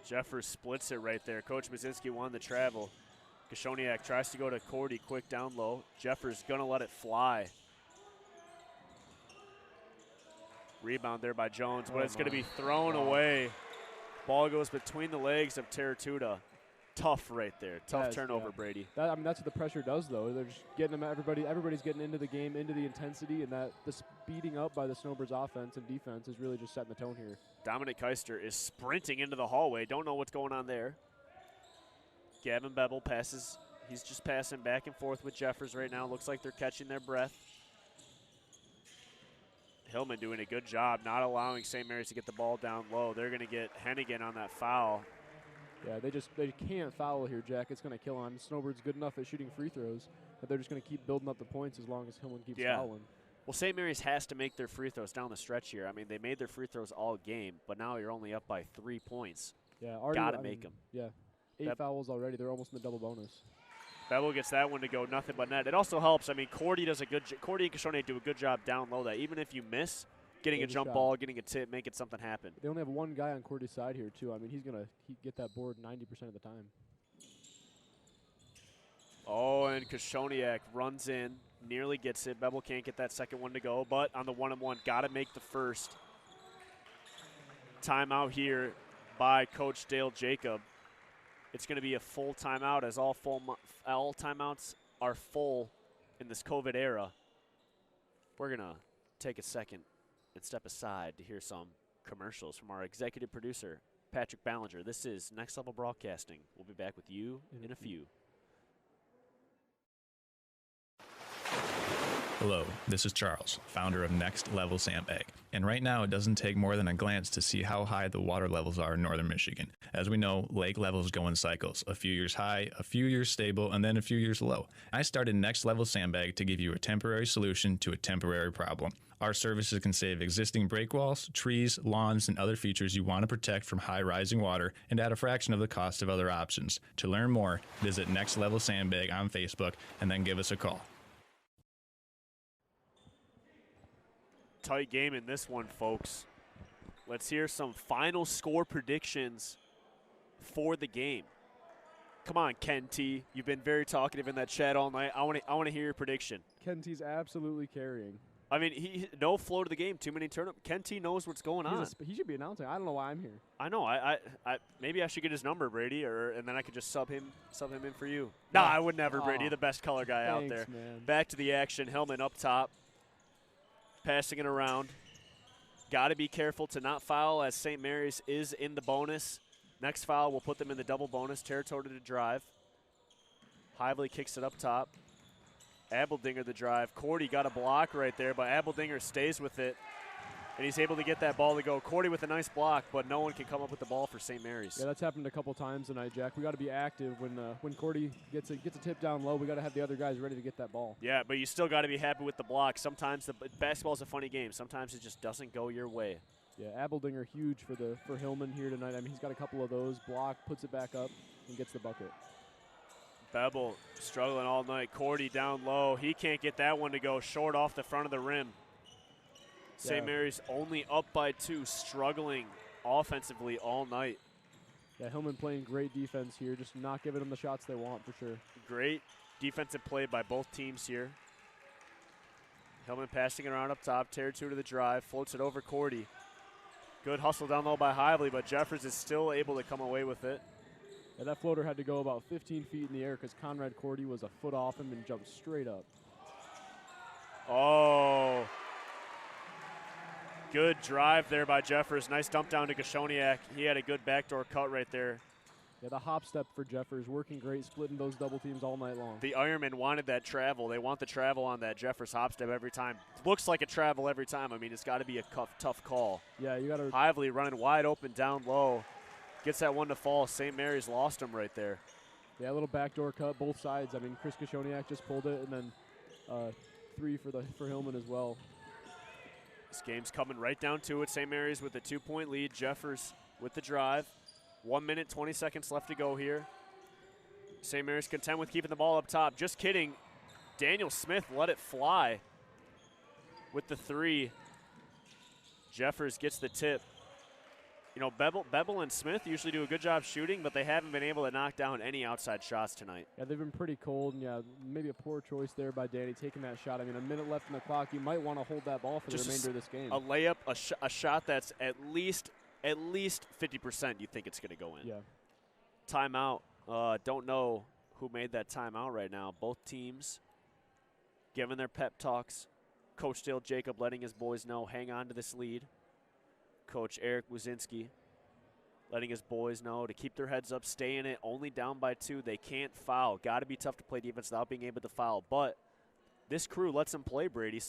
Jeffers splits it right there. Coach Mazinski won the travel. Koshoniak tries to go to Cordy quick down low. Jeffers going to let it fly. Rebound there by Jones, but it's going to be thrown away. Ball goes between the legs of Terratuda. Tough right there. Tough turnover, Brady. That's what the pressure does, though. They're just getting them. Everybody's getting into the game, into the intensity, and the speeding up by the Snowbirds offense and defense is really just setting the tone here. Dominic Keister is sprinting into the hallway. Don't know what's going on there. Gavin Bevel passes. He's just passing back and forth with Jeffers right now. Looks like they're catching their breath. Hillman doing a good job not allowing St. Mary's to get the ball down low. They're going to get Hennigan on that foul. Yeah, they can't foul here, Jack. It's going to kill on. Snowbird's good enough at shooting free throws that they're just going to keep building up the points as long as Hillman keeps fouling. Well, St. Mary's has to make their free throws down the stretch here. I mean, they made their free throws all game, but now you're only up by 3 points. Yeah, got to make them. Yeah, 8 fouls already. They're almost in the double bonus. Bevel gets that one to go, nothing but net. It also helps. I mean, Cordy and Koshoniak do a good job down low. That even if you miss, getting a jump ball, getting a tip, making something happen. They only have one guy on Cordy's side here too. I mean, he's gonna get that board 90% of the time. Oh, and Koshoniak runs in, nearly gets it. Bevel can't get that second one to go, but on the 1-on-1, got to make the first. Timeout here by Coach Dale Jacob. It's going to be a full timeout as all timeouts are full in this COVID era. We're going to take a second and step aside to hear some commercials from our executive producer, Patrick Ballinger. This is Next Level Broadcasting. We'll be back with you in a few. Hello, this is Charles, founder of Next Level Sandbag. And right now, it doesn't take more than a glance to see how high the water levels are in northern Michigan. As we know, lake levels go in cycles, a few years high, a few years stable, and then a few years low. I started Next Level Sandbag to give you a temporary solution to a temporary problem. Our services can save existing break walls, trees, lawns, and other features you want to protect from high rising water and at a fraction of the cost of other options. To learn more, visit Next Level Sandbag on Facebook and then give us a call. Tight game in this one, folks. Let's hear some final score predictions for the game. Come on, Ken T. You've been very talkative in that chat all night. I want to hear your prediction. Ken T's absolutely carrying. I mean, he no flow to the game. Too many turnovers. Ken T knows what's going on. He should be announcing. I don't know why I'm here. I know. I maybe I should get his number, Brady, and then I could just sub him in for you. No, I would never, Brady. You're the best color guy out there. Man. Back to the action. Hillman up top. Passing it around. Got to be careful to not foul as St. Mary's is in the bonus. Next foul will put them in the double bonus territory to drive. Hively kicks it up top. Abeldinger the drive. Cordy got a block right there, but Abeldinger stays with it. And he's able to get that ball to go. Cordy with a nice block, but no one can come up with the ball for St. Mary's. Yeah, that's happened a couple times tonight, Jack. We got to be active when Cordy gets a tip down low. We got to have the other guys ready to get that ball. Yeah, but you still got to be happy with the block. Sometimes basketball's a funny game. Sometimes it just doesn't go your way. Yeah, Abeldinger huge for Hillman here tonight. I mean, he's got a couple of those. Block, puts it back up, and gets the bucket. Bevel struggling all night. Cordy down low. He can't get that one to go short off the front of the rim. St. Mary's only up by 2, struggling offensively all night. Yeah, Hillman playing great defense here, just not giving them the shots they want for sure. Great defensive play by both teams here. Hillman passing it around up top, tear 2 to the drive, floats it over Cordy. Good hustle down low by Hively, but Jeffers is still able to come away with it. Yeah, that floater had to go about 15 feet in the air because Conrad Cordy was a foot off him and jumped straight up. Oh. Good drive there by Jeffers. Nice dump down to Kashoniak. He had a good backdoor cut right there. Yeah, the hop step for Jeffers, working great, splitting those double teams all night long. The Ironmen wanted that travel. They want the travel on that Jeffers hop step every time. Looks like a travel every time. I mean, it's got to be a tough call. Yeah, you got to. Hively running wide open down low. Gets that one to fall. St. Mary's lost him right there. Yeah, a little backdoor cut, both sides. I mean, Chris Kashoniak just pulled it, and then 3 for Hillman as well. This game's coming right down to it. St. Mary's with a 2-point lead. Jeffers with the drive. 1 minute, 20 seconds left to go here. St. Mary's content with keeping the ball up top. Just kidding. Daniel Smith let it fly with the 3. Jeffers gets the tip. You know, Bevel and Smith usually do a good job shooting, but they haven't been able to knock down any outside shots tonight. Yeah, they've been pretty cold, and yeah, maybe a poor choice there by Danny taking that shot. I mean, a minute left in the clock. You might want to hold that ball for the remainder of this game. A layup, a shot that's at least 50% you think it's going to go in. Yeah. Timeout. Don't know who made that timeout right now. Both teams giving their pep talks. Coach Dale Jacob letting his boys know, hang on to this lead. Coach Eric Wuzinski letting his boys know to keep their heads up, stay in it, only down by 2. They can't foul. Got to be tough to play defense without being able to foul. But this crew lets them play, Brady.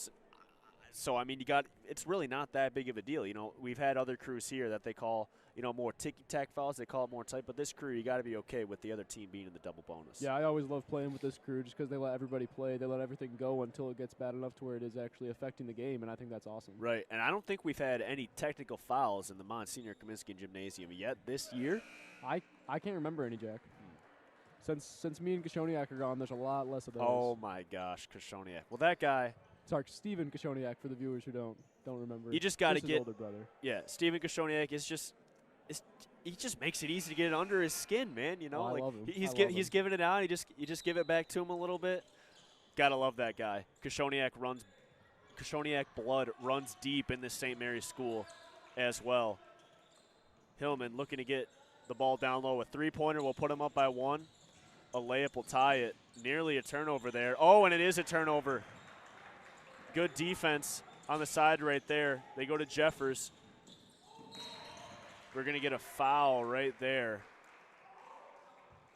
So, I mean, it's really not that big of a deal. You know, we've had other crews here that they call, you know, more ticky-tack fouls. They call it more tight. But this crew, you got to be okay with the other team being in the double bonus. Yeah, I always love playing with this crew just because they let everybody play. They let everything go until it gets bad enough to where it is actually affecting the game, and I think that's awesome. Right, and I don't think we've had any technical fouls in the Monsignor Kaminsky Gymnasium yet this year. I can't remember any, Jack. Since me and Kashoniak are gone, there's a lot less of those. Oh, my gosh, Kashoniak. Well, that guy – sorry, Stephen Kashoniak for the viewers who don't remember. You just got to get older brother. Yeah, Stephen Kashoniak is just he just makes it easy to get it under his skin, man. You know, I like love him. he's giving it out. You just give it back to him a little bit. Gotta love that guy. Kashoniak blood runs deep in this St. Mary's school as well. Hillman looking to get the ball down low. A 3-pointer will put him up by 1. A layup will tie it. Nearly a turnover there. Oh, and it is a turnover. Good defense on the side right there. They go to Jeffers. We're going to get a foul right there.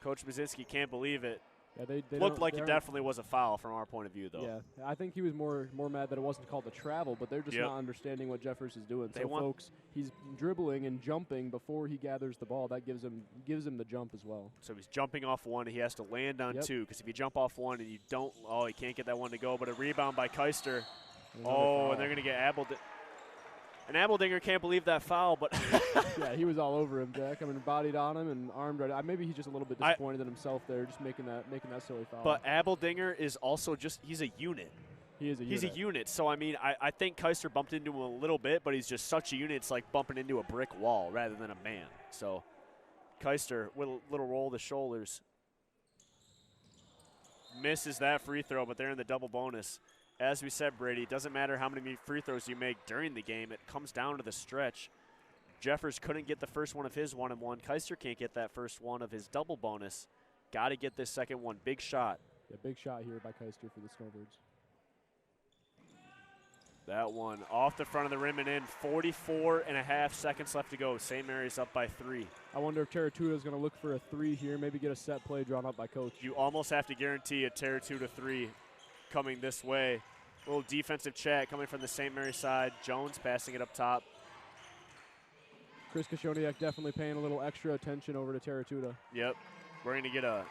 Coach Mazinski can't believe it. Yeah, they Looked like they it aren't- definitely was a foul from our point of view, though. Yeah, I think he was more mad that it wasn't called the travel, but they're just Yep. not understanding what Jeffers is doing. They So, want- folks, he's dribbling and jumping before he gathers the ball. That gives him the jump as well. So he's jumping off one. He has to land on Yep. two, because if you jump off one and you don't, he can't get that one to go. But a rebound by Keister. Another Oh, foul. and they're going to get Abeldinger. And Abeldinger can't believe that foul, but Yeah, he was all over him, Jack. I mean, bodied on him and armed right. Maybe he's just a little bit disappointed in himself there, just making that silly foul. but Abeldinger is also he's a unit. he is a He's unit. a unit. So, I mean, I think Keister bumped into him a little bit, but he's just such a unit. It's like bumping into a brick wall rather than a man. So, Keister with a little roll of the shoulders. Misses that free throw, but they're in the double bonus. As we said, Brady, it doesn't matter how many free throws you make during the game. It comes down to the stretch. Jeffers couldn't get the first one of his 1-and-1. Keister can't get that first one of his double bonus. Got to get this second one. Big shot. Yeah, big shot here by Keister for the Snowbirds. That one off the front of the rim and in. 44.5 seconds left to go. St. Mary's up by 3. I wonder if Terratuta is going to look for a 3 here, maybe get a set play drawn up by Coach. You almost have to guarantee a Terratuta 3 coming this way. A little defensive chat coming from the St. Mary's side. Jones passing it up top. Chris Kashoniak definitely paying a little extra attention over to Terratuta. Yep. We're going to get a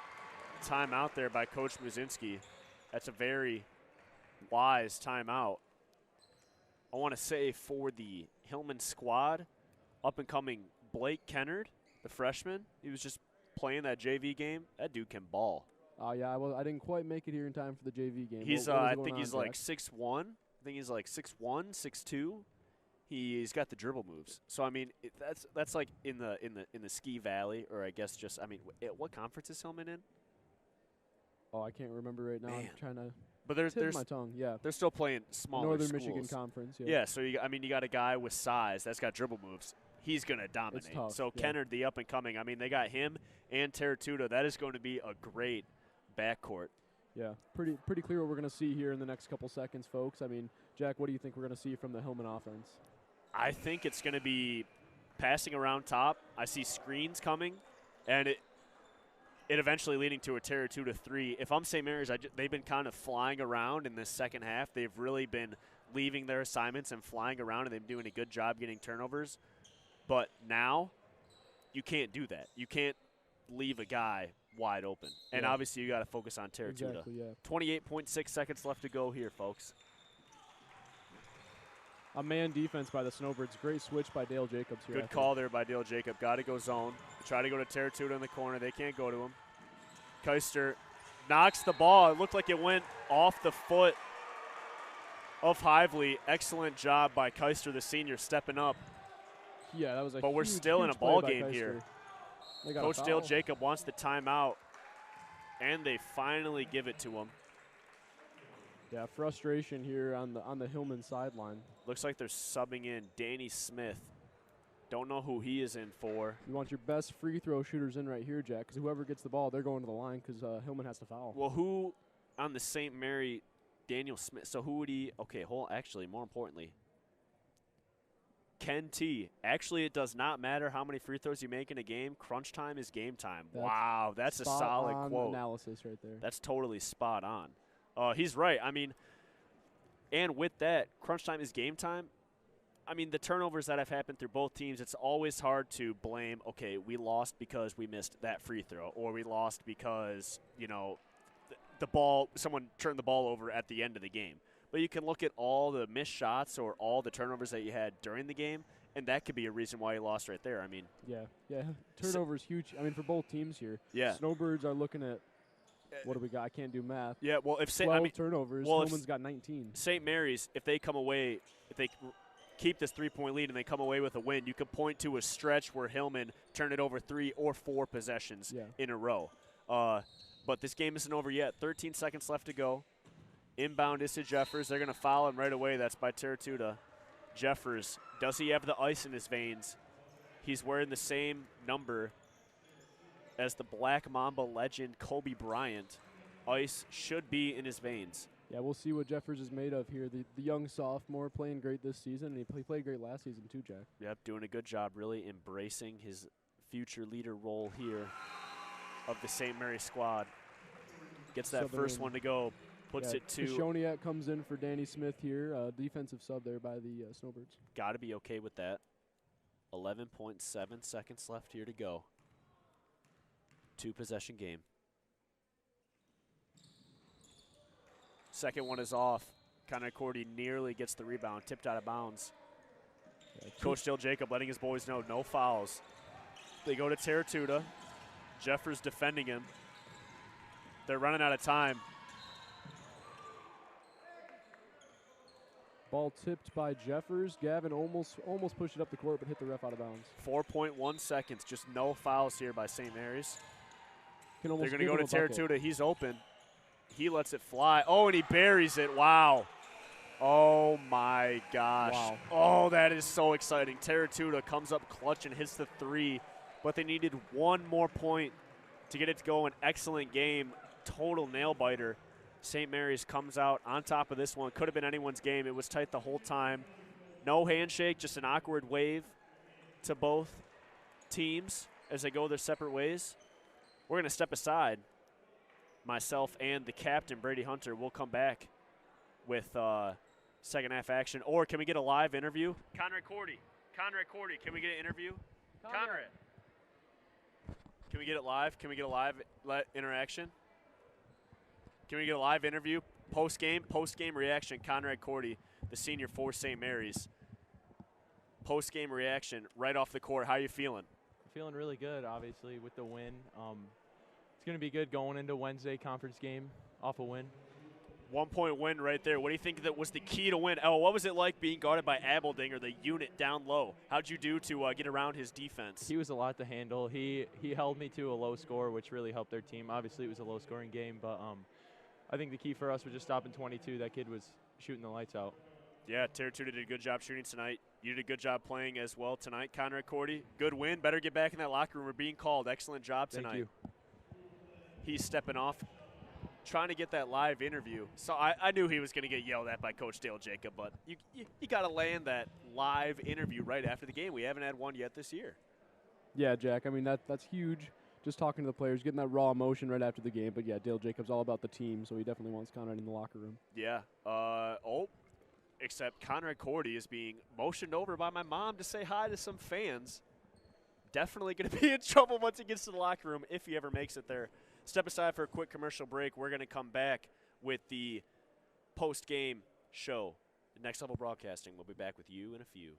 timeout there by Coach Muzinski. That's a very wise timeout. I want to say for the Hillman squad, up-and-coming Blake Kennard, the freshman, he was just playing that JV game. That dude can ball. Yeah, I didn't quite make it here in time for the JV game. He's, What was I going think on, he's Jack? like 6'1". I think he's like 6'1", 6'2". He's got the dribble moves. So I mean, that's like in the Ski Valley, or I guess just what conference is Hillman in? Oh, I can't remember right now. Man. I'm trying to But tip there's my tongue. Yeah, they're still playing smaller Northern schools. Michigan Conference. Yeah. Yeah, so you got a guy with size that's got dribble moves. He's going to dominate. It's tough, So yeah. Kennard, the up and coming. I mean, they got him and Terratuta. That is going to be a great backcourt. Yeah, pretty clear what we're going to see here in the next couple seconds, folks. I mean, Jack, what do you think we're going to see from the Hillman offense? I think it's going to be passing around top. I see screens coming, and it eventually leading to a Terratuta 3. If I'm St. Mary's, they've been kind of flying around in this second half. They've really been leaving their assignments and flying around, and they've been doing a good job getting turnovers. But now you can't do that. You can't leave a guy wide open. And Yeah. obviously you got to focus on Terratuta. Exactly, yeah. 28.6 seconds left to go here, folks. A man defense by the Snowbirds. Great switch by Dale Jacobs here. I Good think. call there by Dale Jacob. Got to go zone. Try to go to Terratuta in the corner. They can't go to him. Keister knocks the ball. It looked like it went off the foot of Hively. Excellent job by Keister, the senior, stepping up. Yeah, that was a But we're huge, still in huge a ball play by game here. Keister. They got a Coach Dale foul. Jacob wants the timeout, and they finally give it to him. Yeah, frustration here on the Hillman sideline. Looks like they're subbing in Danny Smith. Don't know who he is in for. You want your best free throw shooters in right here, Jack, because whoever gets the ball, they're going to the line because Hillman has to foul. Well, who on the St. Mary, Daniel Smith? So who would he? Okay, actually, more importantly, Ken T. Actually, it does not matter how many free throws you make in a game. Crunch time is game time. Wow, that's a solid Spot-on quote. analysis right there. That's totally spot on. He's right. I mean, and with that, crunch time is game time. I mean, the turnovers that have happened through both teams, it's always hard to blame, okay, we lost because we missed that free throw, or we lost because, the ball, someone turned the ball over at the end of the game. But you can look at all the missed shots or all the turnovers that you had during the game, and that could be a reason why you lost right there. I mean, yeah. Turnovers huge. I mean, for both teams here. Yeah. Snowbirds are looking at, what do we got? I can't do math. yeah, well, if 12 turnovers. well, if Hillman's got 19. St. Mary's, if they come away, if they keep this 3-point lead and they come away with a win, you could point to a stretch where Hillman turned it over 3 or 4 possessions in a row. But this game isn't over yet. 13 seconds left to go. Inbound is to Jeffers. They're going to foul him right away. That's by Terratuta. Jeffers, does he have the ice in his veins? He's wearing the same number as the Black Mamba legend Kobe Bryant. Ice should be in his veins. Yeah, we'll see what Jeffers is made of here. The young sophomore playing great this season, and he played great last season too, Jack. Yep, doing a good job really embracing his future leader role here of the St. Mary squad. gets that Subbing first in. one to go, puts it to. Kashoniak comes in for Danny Smith here, defensive sub there by the Snowbirds. Got to be okay with that. 11.7 seconds left here to go. 2-possession game. Second one is off. Conrad Cordy nearly gets the rebound, tipped out of bounds. Coach Dale Jacob letting his boys know no fouls. They go to Terratuta. Jeffers defending him. They're running out of time. Ball tipped by Jeffers. Gavin almost pushed it up the court, but hit the ref out of bounds. 4.1 seconds. Just no fouls here by St. Mary's. They're going to go to Terratuta. He's open. He lets it fly. Oh, and he buries it. Wow. Oh, my gosh. Wow. Oh, that is so exciting. Terratuta comes up clutch and hits the three, but they needed one more point to get it to go. An excellent game. Total nail-biter. St. Mary's comes out on top of this one. Could have been anyone's game. It was tight the whole time. No handshake, just an awkward wave to both teams as they go their separate ways. We're going to step aside. Myself and the captain, Brady Hunter, will come back with second half action. Or can we get a live interview? Conrad Cordy, can we get an interview? Conrad. Can we get it live? Can we get a live interaction? Can we get a live interview? Post-game reaction, Conrad Cordy, the senior for St. Mary's. Post-game reaction right off the court. How are you feeling? Feeling really good, obviously, with the win. It's going to be good going into Wednesday conference game off a win. 1-point win right there. What do you think that was the key to win? Oh, what was it like being guarded by Abldinger, the unit down low? How'd you do to get around his defense? He was a lot to handle. He held me to a low score, which really helped their team. Obviously, it was a low-scoring game, but I think the key for us was just stopping 22. That kid was shooting the lights out. Yeah, Terratuta did a good job shooting tonight. You did a good job playing as well tonight, Conrad Cordy. Good win. Better get back in that locker room. We're being called. Excellent job tonight. Thank you. He's stepping off, trying to get that live interview. So I knew he was going to get yelled at by Coach Dale Jacob, but you got to land that live interview right after the game. We haven't had one yet this year. Yeah, Jack. I mean, that's huge. Just talking to the players, getting that raw emotion right after the game. But, yeah, Dale Jacob's all about the team, so he definitely wants Conrad in the locker room. Yeah. Except Conrad Cordy is being motioned over by my mom to say hi to some fans. Definitely going to be in trouble once he gets to the locker room if he ever makes it there. Step aside for a quick commercial break. We're going to come back with the post-game show. Next Level Broadcasting. We'll be back with you in a few.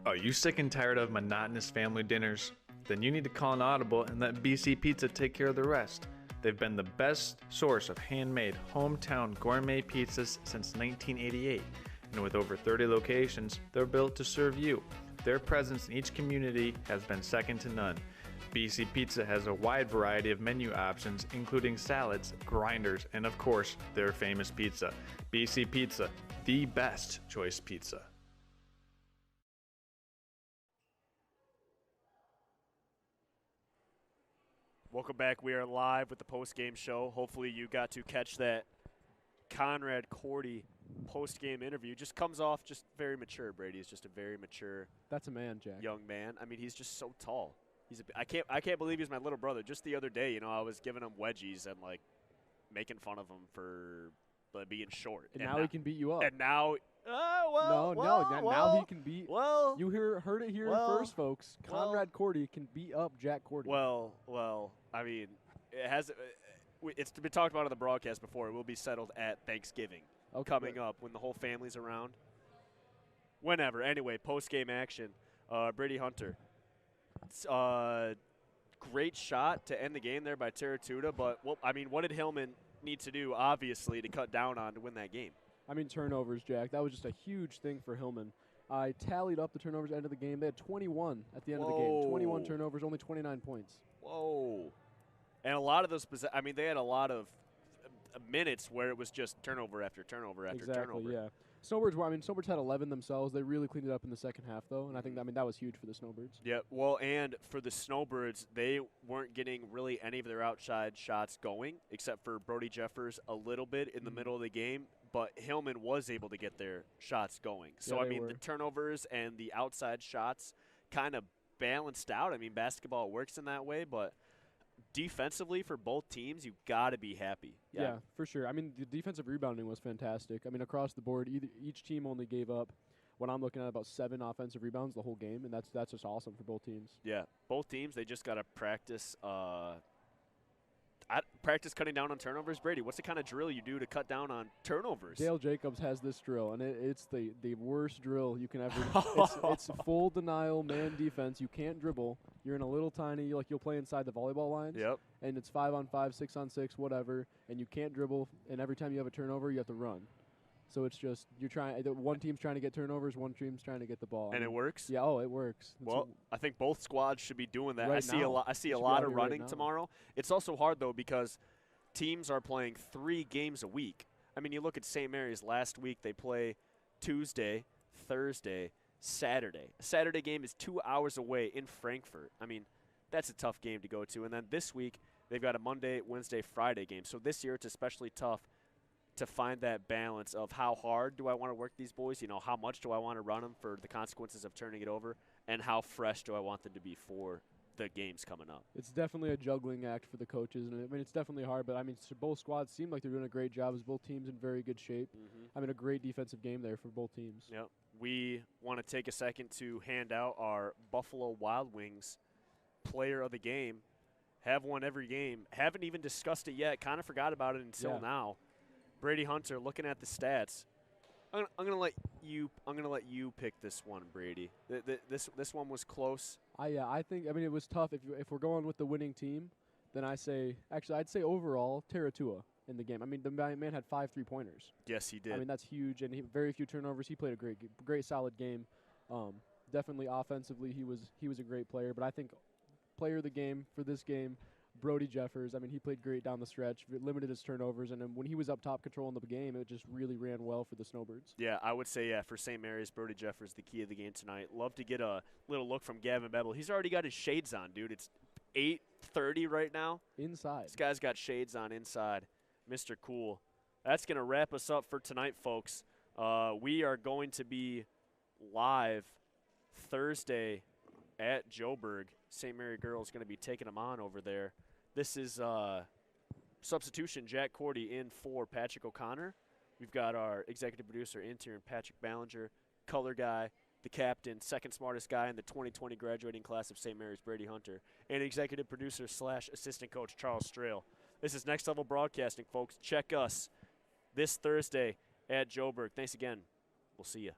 Are you sick and tired of monotonous family dinners? Then you need to call an audible and let BC Pizza take care of the rest. They've been the best source of handmade, hometown gourmet pizzas since 1988. And with over 30 locations, they're built to serve you. Their presence in each community has been second to none. BC Pizza has a wide variety of menu options, including salads, grinders, and of course, their famous pizza. BC Pizza, the best choice pizza. Welcome back. We are live with the post-game show. Hopefully you got to catch that Conrad Cordy post-game interview. Just comes off just very mature. Brady is just a very mature That's a man, Jack. young man. I mean, he's just so tall. I can't believe he's my little brother. Just the other day, I was giving him wedgies and like making fun of him for being short. And now he can beat you up. And now, now he can beat. Well, You heard it here first, folks. Conrad Cordy can beat up Jack Cordy. Well, I mean, it's been talked about on the broadcast before. It will be settled at Thanksgiving coming up when the whole family's around. Whenever. Anyway, post-game action. Brady Hunter. great shot to end the game there by Terratuta, but, what did Hillman need to do, obviously, to cut down on to win that game? I mean, turnovers, Jack. That was just a huge thing for Hillman. I tallied up the turnovers at the end of the game. They had 21 at the end of the game. 21 turnovers, only 29 points. Whoa. And a lot of those, they had a lot of minutes where it was just turnover after turnover after turnover. Exactly, yeah. Snowbirds had 11 themselves. They really cleaned it up in the second half, though, and I think that was huge for the Snowbirds. Yeah, well, and for the Snowbirds, they weren't getting really any of their outside shots going, except for Brody Jeffers a little bit in the middle of the game, but Hillman was able to get their shots going. So, the turnovers and the outside shots kind of balanced out. Basketball works in that way, but defensively for both teams, you got to be happy. Yeah, for sure. The defensive rebounding was fantastic. Across the board, each team only gave up, what I'm looking at, about 7 offensive rebounds the whole game, and that's just awesome for both teams. Yeah, both teams, they just got to practice practice cutting down on turnovers. Brady, what's the kind of drill you do to cut down on turnovers? Dale Jacobs has this drill, and it's the worst drill you can ever it's full denial, man defense. You can't dribble. You're in a little tiny, you'll play inside the volleyball lines. Yep. And it's 5-on-5, 6-on-6, whatever, and you can't dribble, and every time you have a turnover, you have to run. So it's just one team's trying to get turnovers, one team's trying to get the ball. And it works? Yeah, it works. Well, I think both squads should be doing that. Right I see a lot of running tomorrow. It's also hard, though, because teams are playing 3 games a week. You look at St. Mary's last week, they play Tuesday, Thursday, Saturday. A Saturday game is 2 hours away in Frankfurt. That's a tough game to go to. And then this week, they've got a Monday, Wednesday, Friday game. So this year, it's especially tough to find that balance of how hard do I want to work these boys, how much do I want to run them for the consequences of turning it over, and how fresh do I want them to be for the games coming up. It's definitely a juggling act for the coaches, and it's definitely hard, but both squads seem like they're doing a great job as both teams in very good shape. A great defensive game there for both teams. Yep. We want to take a second to hand out our Buffalo Wild Wings player of the game. Have one every game. Haven't even discussed it yet. Kind of forgot about it until now. Brady Hunter, looking at the stats, I'm gonna let you pick this one, Brady. This one was close. I think it was tough. If we're going with the winning team, then I'd say overall Terratuta in the game. The man had 5 3-pointers. Yes, he did. That's huge, and very few turnovers. He played a great solid game. Definitely offensively, he was a great player. But I think player of the game for this game, Brody Jeffers. He played great down the stretch, limited his turnovers, and then when he was up top controlling the game, it just really ran well for the Snowbirds. Yeah, I would say, for St. Mary's, Brody Jeffers, the key of the game tonight. Love to get a little look from Gavin Bevel. He's already got his shades on, dude. It's 8:30 right now. Inside. This guy's got shades on inside. Mr. Cool. That's going to wrap us up for tonight, folks. We are going to be live Thursday at Joburg. St. Mary girls going to be taking them on over there. This is substitution Jack Cordy in for Patrick O'Connor. We've got our executive producer, intern Patrick Ballinger, color guy, the captain, second smartest guy in the 2020 graduating class of St. Mary's, Brady Hunter, and executive producer / assistant coach Charles Strail. This is Next Level Broadcasting, folks. Check us this Thursday at Joburg. Thanks again. We'll see you.